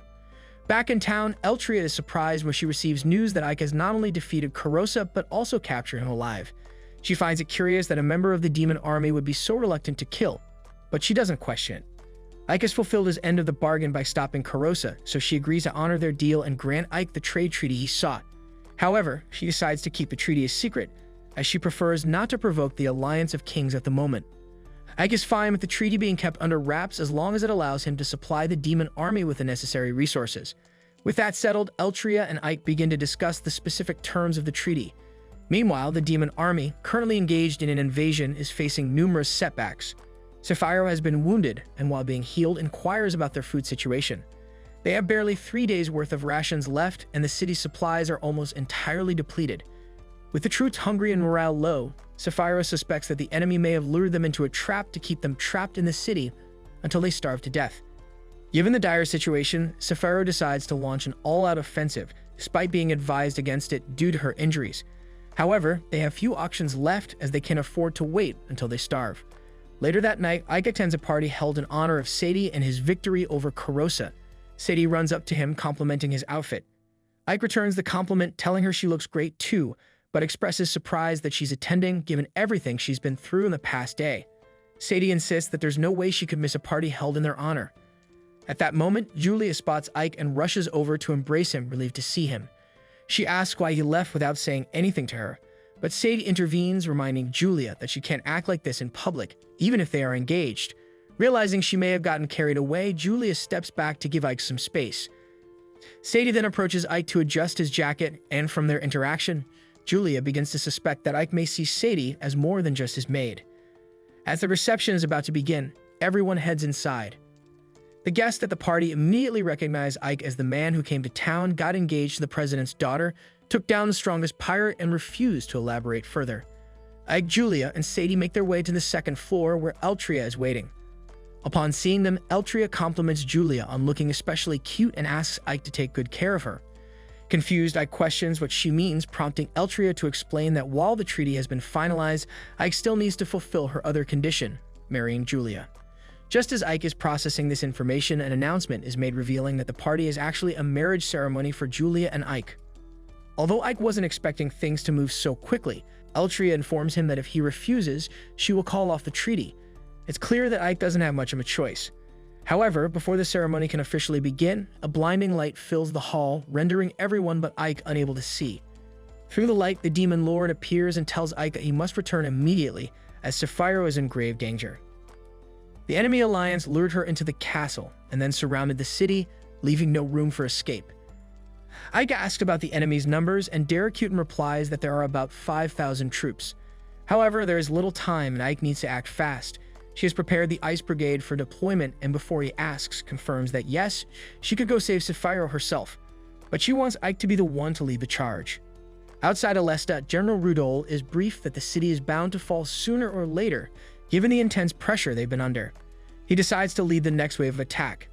Back in town, Eltria is surprised when she receives news that Ike has not only defeated Kurosa, but also captured him alive. She finds it curious that a member of the demon army would be so reluctant to kill, but she doesn't question it. Ike has fulfilled his end of the bargain by stopping Kurosa, so she agrees to honor their deal and grant Ike the trade treaty he sought. However, she decides to keep the treaty a secret, as she prefers not to provoke the alliance of kings at the moment. Ike is fine with the treaty being kept under wraps as long as it allows him to supply the demon army with the necessary resources. With that settled, Eltria and Ike begin to discuss the specific terms of the treaty. Meanwhile, the demon army, currently engaged in an invasion, is facing numerous setbacks. Sapphiro has been wounded, and while being healed, inquires about their food situation. They have barely 3 days' worth of rations left, and the city's supplies are almost entirely depleted. With the troops hungry and morale low, Sapphiro suspects that the enemy may have lured them into a trap to keep them trapped in the city until they starve to death. Given the dire situation, Sapphiro decides to launch an all-out offensive, despite being advised against it due to her injuries. However, they have few options left as they can't afford to wait until they starve. Later that night, Ike attends a party held in honor of Sadie and his victory over Kurosa. Sadie runs up to him, complimenting his outfit. Ike returns the compliment, telling her she looks great too, but expresses surprise that she's attending given everything she's been through in the past day. Sadie insists that there's no way she could miss a party held in their honor. At that moment, Julia spots Ike and rushes over to embrace him, relieved to see him. She asks why he left without saying anything to her, but Sadie intervenes, reminding Julia that she can't act like this in public, even if they are engaged. Realizing she may have gotten carried away, Julia steps back to give Ike some space. Sadie then approaches Ike to adjust his jacket, and from their interaction, Julia begins to suspect that Ike may see Sadie as more than just his maid. As the reception is about to begin, everyone heads inside. The guests at the party immediately recognize Ike as the man who came to town, got engaged to the president's daughter, took down the strongest pirate, and refused to elaborate further. Ike, Julia, and Sadie make their way to the second floor where Eltria is waiting. Upon seeing them, Eltria compliments Julia on looking especially cute and asks Ike to take good care of her. Confused, Ike questions what she means, prompting Eltria to explain that while the treaty has been finalized, Ike still needs to fulfill her other condition, marrying Julia. Just as Ike is processing this information, an announcement is made revealing that the party is actually a marriage ceremony for Julia and Ike. Although Ike wasn't expecting things to move so quickly, Eltria informs him that if he refuses, she will call off the treaty. It's clear that Ike doesn't have much of a choice. However, before the ceremony can officially begin, a blinding light fills the hall, rendering everyone but Ike unable to see. Through the light, the demon lord appears and tells Ike that he must return immediately, as Sapphiro is in grave danger. The enemy alliance lured her into the castle and then surrounded the city, leaving no room for escape. Ike asks about the enemy's numbers, and Daracuten replies that there are about 5,000 troops. However, there is little time and Ike needs to act fast. She has prepared the Ice Brigade for deployment, and before he asks, confirms that yes, she could go save Sapphiro herself, but she wants Ike to be the one to lead the charge. Outside Alesta, General Rudol is briefed that the city is bound to fall sooner or later, given the intense pressure they've been under. He decides to lead the next wave of attack.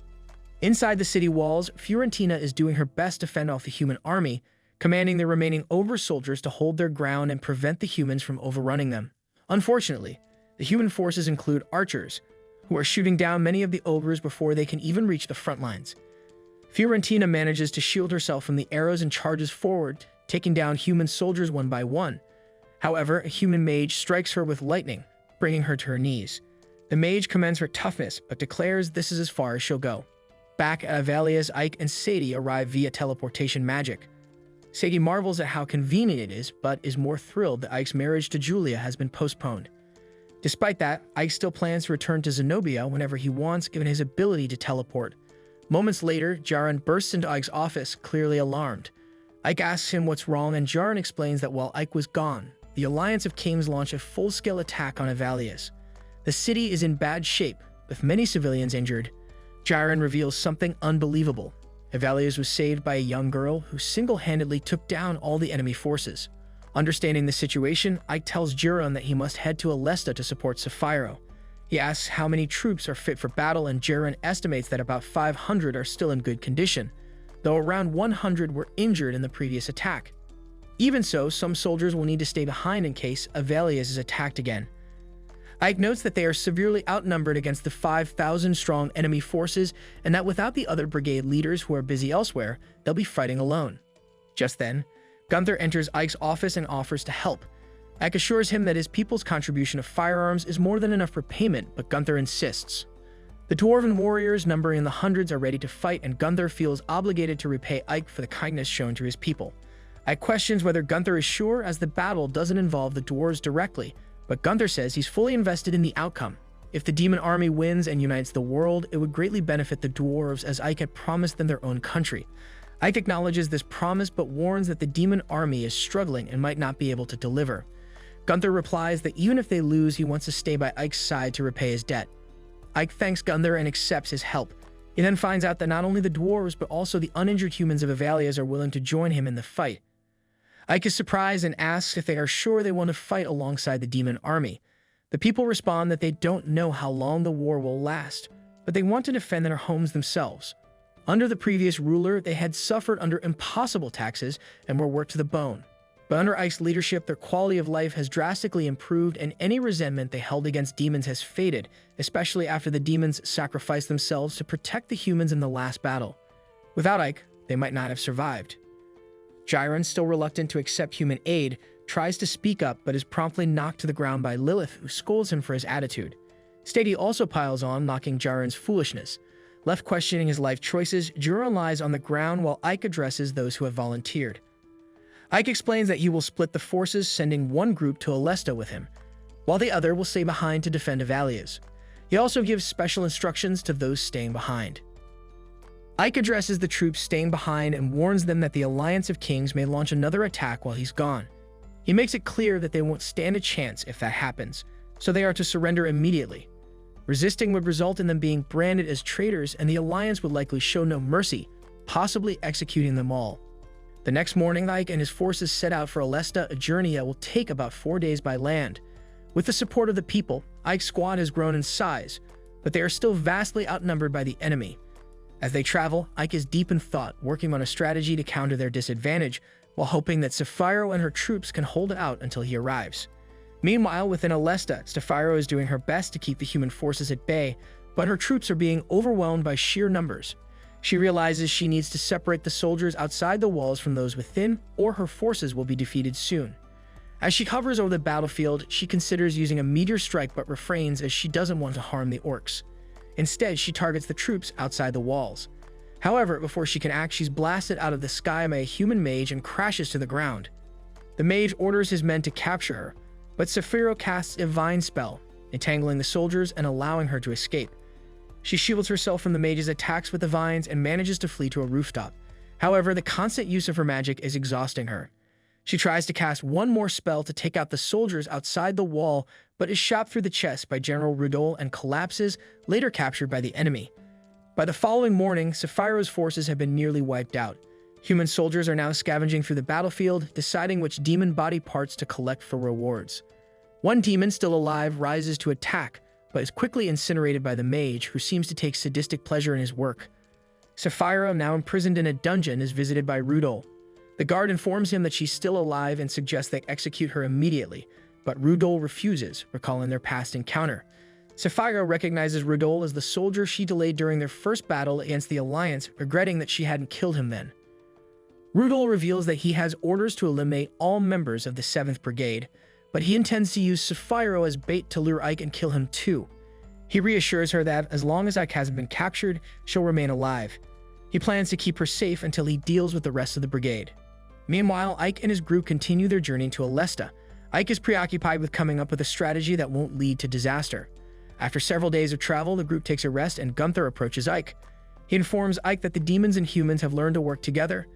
Inside the city walls, Fiorentina is doing her best to fend off the human army, commanding the remaining ogre soldiers to hold their ground and prevent the humans from overrunning them. Unfortunately, the human forces include archers, who are shooting down many of the ogres before they can even reach the front lines. Fiorentina manages to shield herself from the arrows and charges forward, taking down human soldiers one by one. However, a human mage strikes her with lightning, bringing her to her knees. The mage commends her toughness, but declares this is as far as she'll go. Back at Avalia's, Ike and Sadie arrive via teleportation magic. Sadie marvels at how convenient it is, but is more thrilled that Ike's marriage to Julia has been postponed. Despite that, Ike still plans to return to Zenobia whenever he wants, given his ability to teleport. Moments later, Jaren bursts into Ike's office, clearly alarmed. Ike asks him what's wrong, and Jaren explains that while Ike was gone, the Alliance of Kings launched a full-scale attack on Avalia's. The city is in bad shape, with many civilians injured. Jaren reveals something unbelievable. Avalia's was saved by a young girl who single-handedly took down all the enemy forces. Understanding the situation, Ike tells Jiron that he must head to Alesta to support Sapphiro. He asks how many troops are fit for battle, and Jiron estimates that about 500 are still in good condition, though around 100 were injured in the previous attack. Even so, some soldiers will need to stay behind in case Avalia's is attacked again. Ike notes that they are severely outnumbered against the 5,000-strong enemy forces, and that without the other brigade leaders who are busy elsewhere, they'll be fighting alone. Just then, Gunther enters Ike's office and offers to help. Ike assures him that his people's contribution of firearms is more than enough for payment, but Gunther insists. The dwarven warriors, numbering in the hundreds, are ready to fight, and Gunther feels obligated to repay Ike for the kindness shown to his people. Ike questions whether Gunther is sure, as the battle doesn't involve the dwarves directly, but Gunther says he's fully invested in the outcome. If the demon army wins and unites the world, it would greatly benefit the dwarves, as Ike had promised them their own country. Ike acknowledges this promise, but warns that the demon army is struggling and might not be able to deliver. Gunther replies that even if they lose, he wants to stay by Ike's side to repay his debt. Ike thanks Gunther and accepts his help. He then finds out that not only the dwarves, but also the uninjured humans of Avalia's are willing to join him in the fight. Ike is surprised and asks if they are sure they want to fight alongside the demon army. The people respond that they don't know how long the war will last, but they want to defend their homes themselves. Under the previous ruler, they had suffered under impossible taxes and were worked to the bone. But under Ike's leadership, their quality of life has drastically improved, and any resentment they held against demons has faded, especially after the demons sacrificed themselves to protect the humans in the last battle. Without Ike, they might not have survived. Jiron, still reluctant to accept human aid, tries to speak up but is promptly knocked to the ground by Lilith, who scolds him for his attitude. Stady also piles on, mocking Jiren's foolishness. Left questioning his life choices, Jiren lies on the ground while Ike addresses those who have volunteered. Ike explains that he will split the forces, sending one group to Alesta with him, while the other will stay behind to defend Avalias. He also gives special instructions to those staying behind. Ike addresses the troops staying behind and warns them that the Alliance of Kings may launch another attack while he's gone. He makes it clear that they won't stand a chance if that happens, so they are to surrender immediately. Resisting would result in them being branded as traitors, and the Alliance would likely show no mercy, possibly executing them all. The next morning, Ike and his forces set out for Alesta, a journey that will take about 4 days by land. With the support of the people, Ike's squad has grown in size, but they are still vastly outnumbered by the enemy. As they travel, Ike is deep in thought, working on a strategy to counter their disadvantage, while hoping that Sapphiro and her troops can hold out until he arrives. Meanwhile, within Alesta, Sapphiro is doing her best to keep the human forces at bay, but her troops are being overwhelmed by sheer numbers. She realizes she needs to separate the soldiers outside the walls from those within, or her forces will be defeated soon. As she hovers over the battlefield, she considers using a meteor strike but refrains as she doesn't want to harm the orcs. Instead, she targets the troops outside the walls. However, before she can act, she's blasted out of the sky by a human mage and crashes to the ground. The mage orders his men to capture her, but Sapphiro casts a vine spell, entangling the soldiers and allowing her to escape. She shields herself from the mage's attacks with the vines and manages to flee to a rooftop. However, the constant use of her magic is exhausting her. She tries to cast one more spell to take out the soldiers outside the wall, but is shot through the chest by General Rudol and collapses, later captured by the enemy. By the following morning, Sapphiro's forces have been nearly wiped out. Human soldiers are now scavenging through the battlefield, deciding which demon body parts to collect for rewards. One demon still alive rises to attack, but is quickly incinerated by the mage, who seems to take sadistic pleasure in his work. Sapphiro, now imprisoned in a dungeon, is visited by Rudol. The guard informs him that she's still alive and suggests they execute her immediately, but Rudol refuses, recalling their past encounter. Sapphiro recognizes Rudol as the soldier she delayed during their first battle against the Alliance, regretting that she hadn't killed him then. Rudol reveals that he has orders to eliminate all members of the 7th Brigade, but he intends to use Sapphiro as bait to lure Ike and kill him too. He reassures her that as long as Ike hasn't been captured, she'll remain alive. He plans to keep her safe until he deals with the rest of the brigade. Meanwhile, Ike and his group continue their journey to Alesta. Ike is preoccupied with coming up with a strategy that won't lead to disaster. After several days of travel, the group takes a rest and Gunther approaches Ike. He informs Ike that the demons and humans have learned to work together,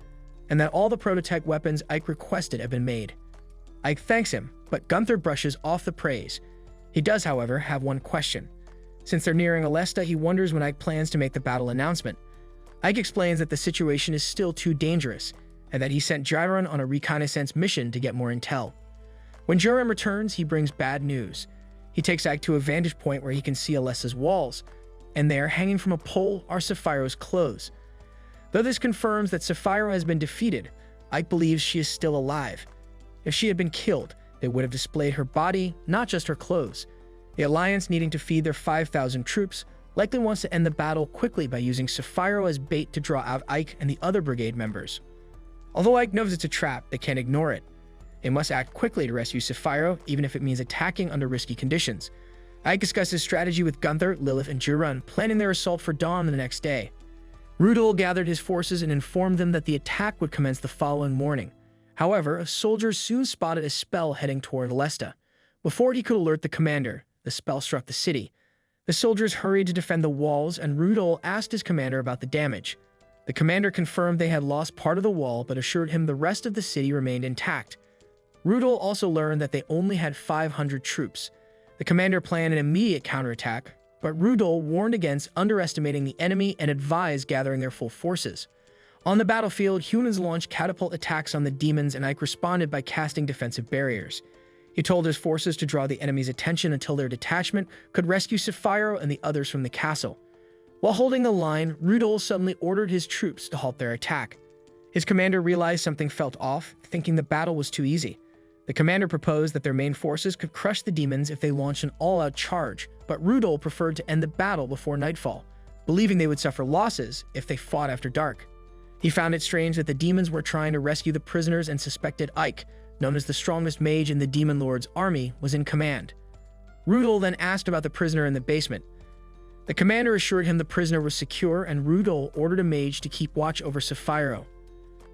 and that all the prototype weapons Ike requested have been made. Ike thanks him, but Gunther brushes off the praise. He does, however, have one question. Since they're nearing Alesta, he wonders when Ike plans to make the battle announcement. Ike explains that the situation is still too dangerous, and that he sent Jiren on a reconnaissance mission to get more intel. When Jiren returns, he brings bad news. He takes Ike to a vantage point where he can see Alesta's walls, and there, hanging from a pole, are Sapphiro's clothes. Though this confirms that Sapphiro has been defeated, Ike believes she is still alive. If she had been killed, they would have displayed her body, not just her clothes. The Alliance, needing to feed their 5,000 troops, likely wants to end the battle quickly by using Sapphiro as bait to draw out Ike and the other brigade members. Although Ike knows it's a trap, they can't ignore it. They must act quickly to rescue Sapphiro, even if it means attacking under risky conditions. Ike discusses strategy with Gunther, Lilith, and Jiren, planning their assault for dawn the next day. Rudol gathered his forces and informed them that the attack would commence the following morning. However, a soldier soon spotted a spell heading toward Alesta. Before he could alert the commander, the spell struck the city. The soldiers hurried to defend the walls, and Rudol asked his commander about the damage. The commander confirmed they had lost part of the wall, but assured him the rest of the city remained intact. Rudol also learned that they only had 500 troops. The commander planned an immediate counterattack, but Rudol warned against underestimating the enemy and advised gathering their full forces. On the battlefield, humans launched catapult attacks on the demons, and Ike responded by casting defensive barriers. He told his forces to draw the enemy's attention until their detachment could rescue Sapphiro and the others from the castle. While holding the line, Rudol suddenly ordered his troops to halt their attack. His commander realized something felt off, thinking the battle was too easy. The commander proposed that their main forces could crush the demons if they launched an all-out charge, but Rudol preferred to end the battle before nightfall, believing they would suffer losses if they fought after dark. He found it strange that the demons were trying to rescue the prisoners and suspected Ike, known as the strongest mage in the Demon Lord's army, was in command. Rudol then asked about the prisoner in the basement. The commander assured him the prisoner was secure, and Rudol ordered a mage to keep watch over Sapphiro.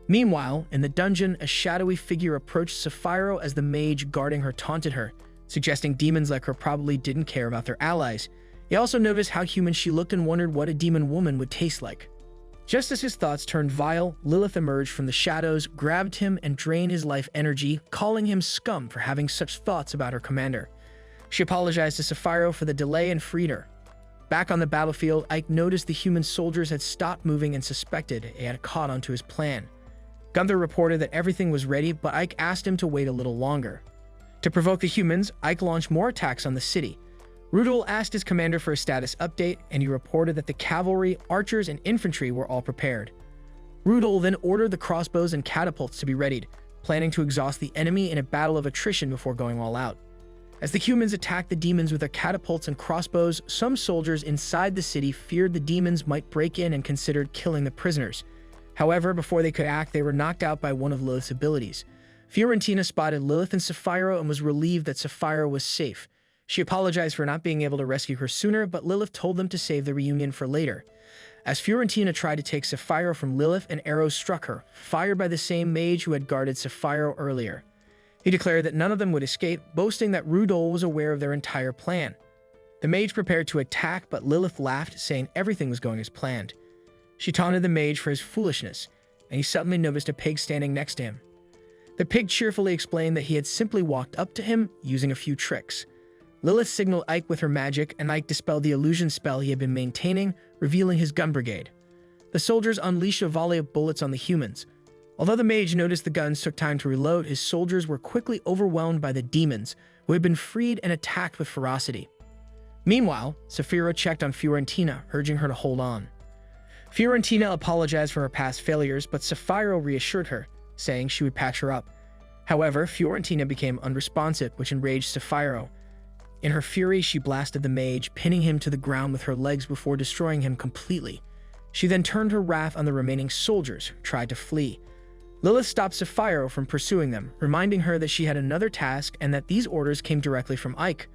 Meanwhile, in the dungeon, a shadowy figure approached Sapphiro as the mage guarding her taunted her, suggesting demons like her probably didn't care about their allies. He also noticed how human she looked and wondered what a demon woman would taste like. Just as his thoughts turned vile, Lilith emerged from the shadows, grabbed him, and drained his life energy, calling him scum for having such thoughts about her commander. She apologized to Sapphiro for the delay and freed her. Back on the battlefield, Ike noticed the human soldiers had stopped moving and suspected he had caught onto his plan. Gunther reported that everything was ready, but Ike asked him to wait a little longer. To provoke the humans, Ike launched more attacks on the city. Rudol asked his commander for a status update, and he reported that the cavalry, archers, and infantry were all prepared. Rudol then ordered the crossbows and catapults to be readied, planning to exhaust the enemy in a battle of attrition before going all out. As the humans attacked the demons with their catapults and crossbows, some soldiers inside the city feared the demons might break in and considered killing the prisoners. However, before they could act, they were knocked out by one of Lilith's abilities. Fiorentina spotted Lilith and Sapphiro and was relieved that Sapphiro was safe. She apologized for not being able to rescue her sooner, but Lilith told them to save the reunion for later. As Fiorentina tried to take Sapphiro from Lilith, an arrow struck her, fired by the same mage who had guarded Sapphiro earlier. He declared that none of them would escape, boasting that Rudol was aware of their entire plan. The mage prepared to attack, but Lilith laughed, saying everything was going as planned. She taunted the mage for his foolishness, and he suddenly noticed a pig standing next to him. The pig cheerfully explained that he had simply walked up to him using a few tricks. Lilith signaled Ike with her magic, and Ike dispelled the illusion spell he had been maintaining, revealing his gun brigade. The soldiers unleashed a volley of bullets on the humans. Although the mage noticed the guns took time to reload, his soldiers were quickly overwhelmed by the demons, who had been freed and attacked with ferocity. Meanwhile, Sapphiro checked on Fiorentina, urging her to hold on. Fiorentina apologized for her past failures, but Sapphiro reassured her, saying she would patch her up. However, Fiorentina became unresponsive, which enraged Sapphiro. In her fury, she blasted the mage, pinning him to the ground with her legs before destroying him completely. She then turned her wrath on the remaining soldiers, who tried to flee. Lilith stopped Sapphiro from pursuing them, reminding her that she had another task and that these orders came directly from Ike.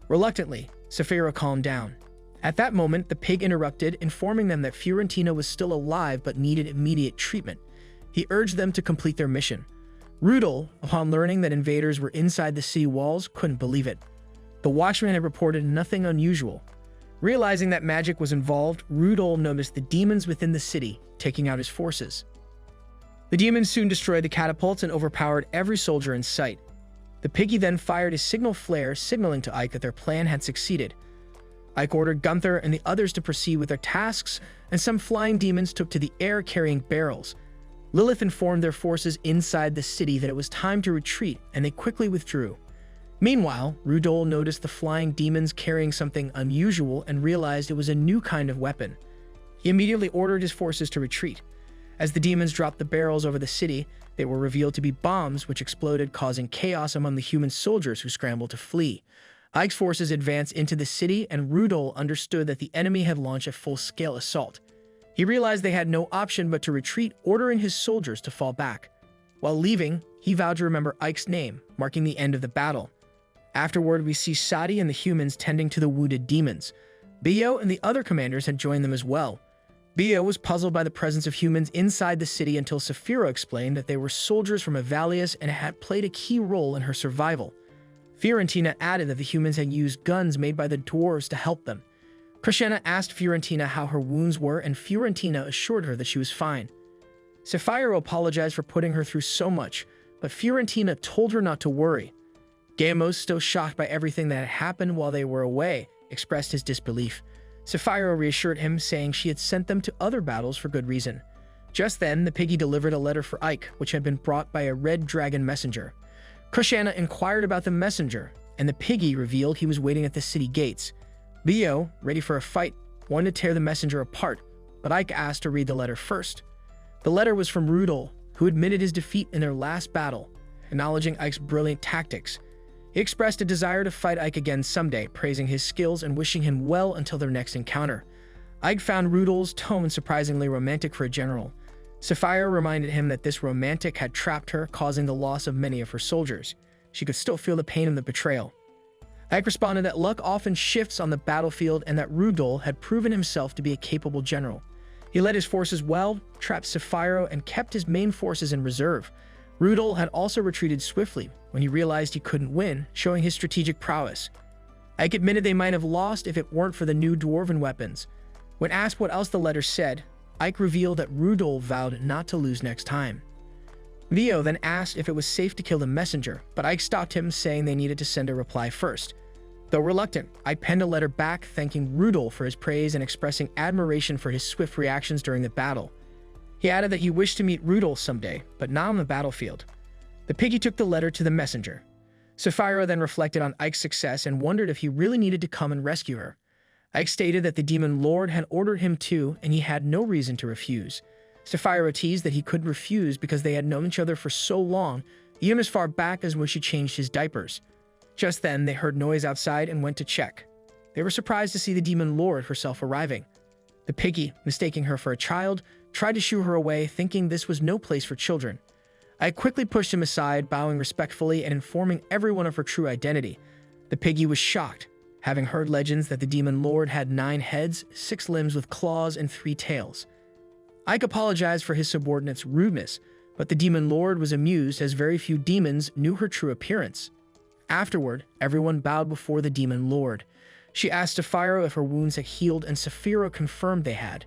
Reluctantly, Sapphiro calmed down. At that moment, the pig interrupted, informing them that Fiorentina was still alive but needed immediate treatment. He urged them to complete their mission. Rudol, upon learning that invaders were inside the city walls, couldn't believe it. The watchman had reported nothing unusual. Realizing that magic was involved, Rudol noticed the demons within the city, taking out his forces. The demons soon destroyed the catapults and overpowered every soldier in sight. The piggy then fired a signal flare, signaling to Ike that their plan had succeeded. Ike ordered Gunther and the others to proceed with their tasks, and some flying demons took to the air carrying barrels. Lilith informed their forces inside the city that it was time to retreat, and they quickly withdrew. Meanwhile, Rudol noticed the flying demons carrying something unusual and realized it was a new kind of weapon. He immediately ordered his forces to retreat. As the demons dropped the barrels over the city, they were revealed to be bombs which exploded, causing chaos among the human soldiers who scrambled to flee. Ike's forces advanced into the city, and Rudol understood that the enemy had launched a full-scale assault. He realized they had no option but to retreat, ordering his soldiers to fall back. While leaving, he vowed to remember Ike's name, marking the end of the battle. Afterward, we see Sadi and the humans tending to the wounded demons. Bio and the other commanders had joined them as well. Bio was puzzled by the presence of humans inside the city until Sapphiro explained that they were soldiers from Avalius and had played a key role in her survival. Fiorentina added that the humans had used guns made by the dwarves to help them. Krishna asked Fiorentina how her wounds were, and Fiorentina assured her that she was fine. Sapphiro apologized for putting her through so much, but Fiorentina told her not to worry. Gamos, still shocked by everything that had happened while they were away, expressed his disbelief. Sapphiro reassured him, saying she had sent them to other battles for good reason. Just then, the piggy delivered a letter for Ike, which had been brought by a red dragon messenger. Krishna inquired about the messenger, and the piggy revealed he was waiting at the city gates. Bio, ready for a fight, wanted to tear the messenger apart, but Ike asked to read the letter first. The letter was from Rudol, who admitted his defeat in their last battle, acknowledging Ike's brilliant tactics. He expressed a desire to fight Ike again someday, praising his skills and wishing him well until their next encounter. Ike found Rudol's tone surprisingly romantic for a general. Sapphira reminded him that this romantic had trapped her, causing the loss of many of her soldiers. She could still feel the pain of the betrayal. Ike responded that luck often shifts on the battlefield and that Rudol had proven himself to be a capable general. He led his forces well, trapped Sapphira, and kept his main forces in reserve. Rudol had also retreated swiftly when he realized he couldn't win, showing his strategic prowess. Ike admitted they might have lost if it weren't for the new dwarven weapons. When asked what else the letter said, Ike revealed that Rudol vowed not to lose next time. Leo then asked if it was safe to kill the messenger, but Ike stopped him, saying they needed to send a reply first. Though reluctant, Ike penned a letter back thanking Rudol for his praise and expressing admiration for his swift reactions during the battle. He added that he wished to meet Rudol someday, but not on the battlefield. The piggy took the letter to the messenger. Sapphira then reflected on Ike's success and wondered if he really needed to come and rescue her. Ike stated that the demon lord had ordered him to, and he had no reason to refuse. Sapphira teased that he couldn't refuse because they had known each other for so long, even as far back as when she changed his diapers. Just then, they heard noise outside and went to check. They were surprised to see the demon lord herself arriving. The piggy, mistaking her for a child, tried to shoo her away, thinking this was no place for children. Ike quickly pushed him aside, bowing respectfully and informing everyone of her true identity. The piggy was shocked, having heard legends that the demon lord had 9 heads, 6 limbs with claws, and 3 tails. Ike apologized for his subordinate's rudeness, but the demon lord was amused as very few demons knew her true appearance. Afterward, everyone bowed before the demon lord. She asked Sapphira if her wounds had healed, and Sapphira confirmed they had.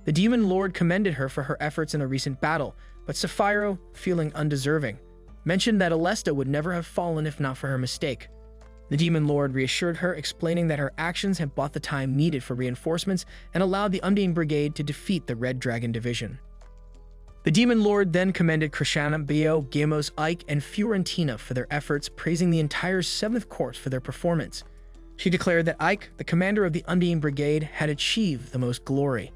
The demon lord commended her for her efforts in a recent battle, but Sapphira, feeling undeserving, mentioned that Alesta would never have fallen if not for her mistake. The demon lord reassured her, explaining that her actions had bought the time needed for reinforcements and allowed the Undine Brigade to defeat the Red Dragon Division. The demon lord then commended Krishana, Bio, Gamos, Ike, and Fiorentina for their efforts, praising the entire 7th Corps for their performance. She declared that Ike, the commander of the Undine Brigade, had achieved the most glory.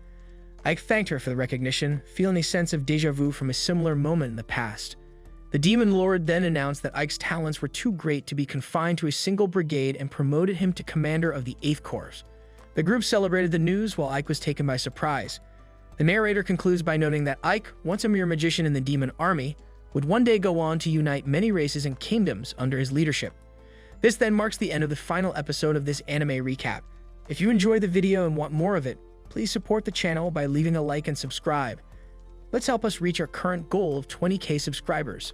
Ike thanked her for the recognition, feeling a sense of déjà vu from a similar moment in the past. The demon lord then announced that Ike's talents were too great to be confined to a single brigade and promoted him to commander of the 8th Corps. The group celebrated the news while Ike was taken by surprise. The narrator concludes by noting that Ike, once a mere magician in the demon army, would one day go on to unite many races and kingdoms under his leadership. This then marks the end of the final episode of this anime recap. If you enjoyed the video and want more of it, please support the channel by leaving a like and subscribe. Let's help us reach our current goal of 20,000 subscribers.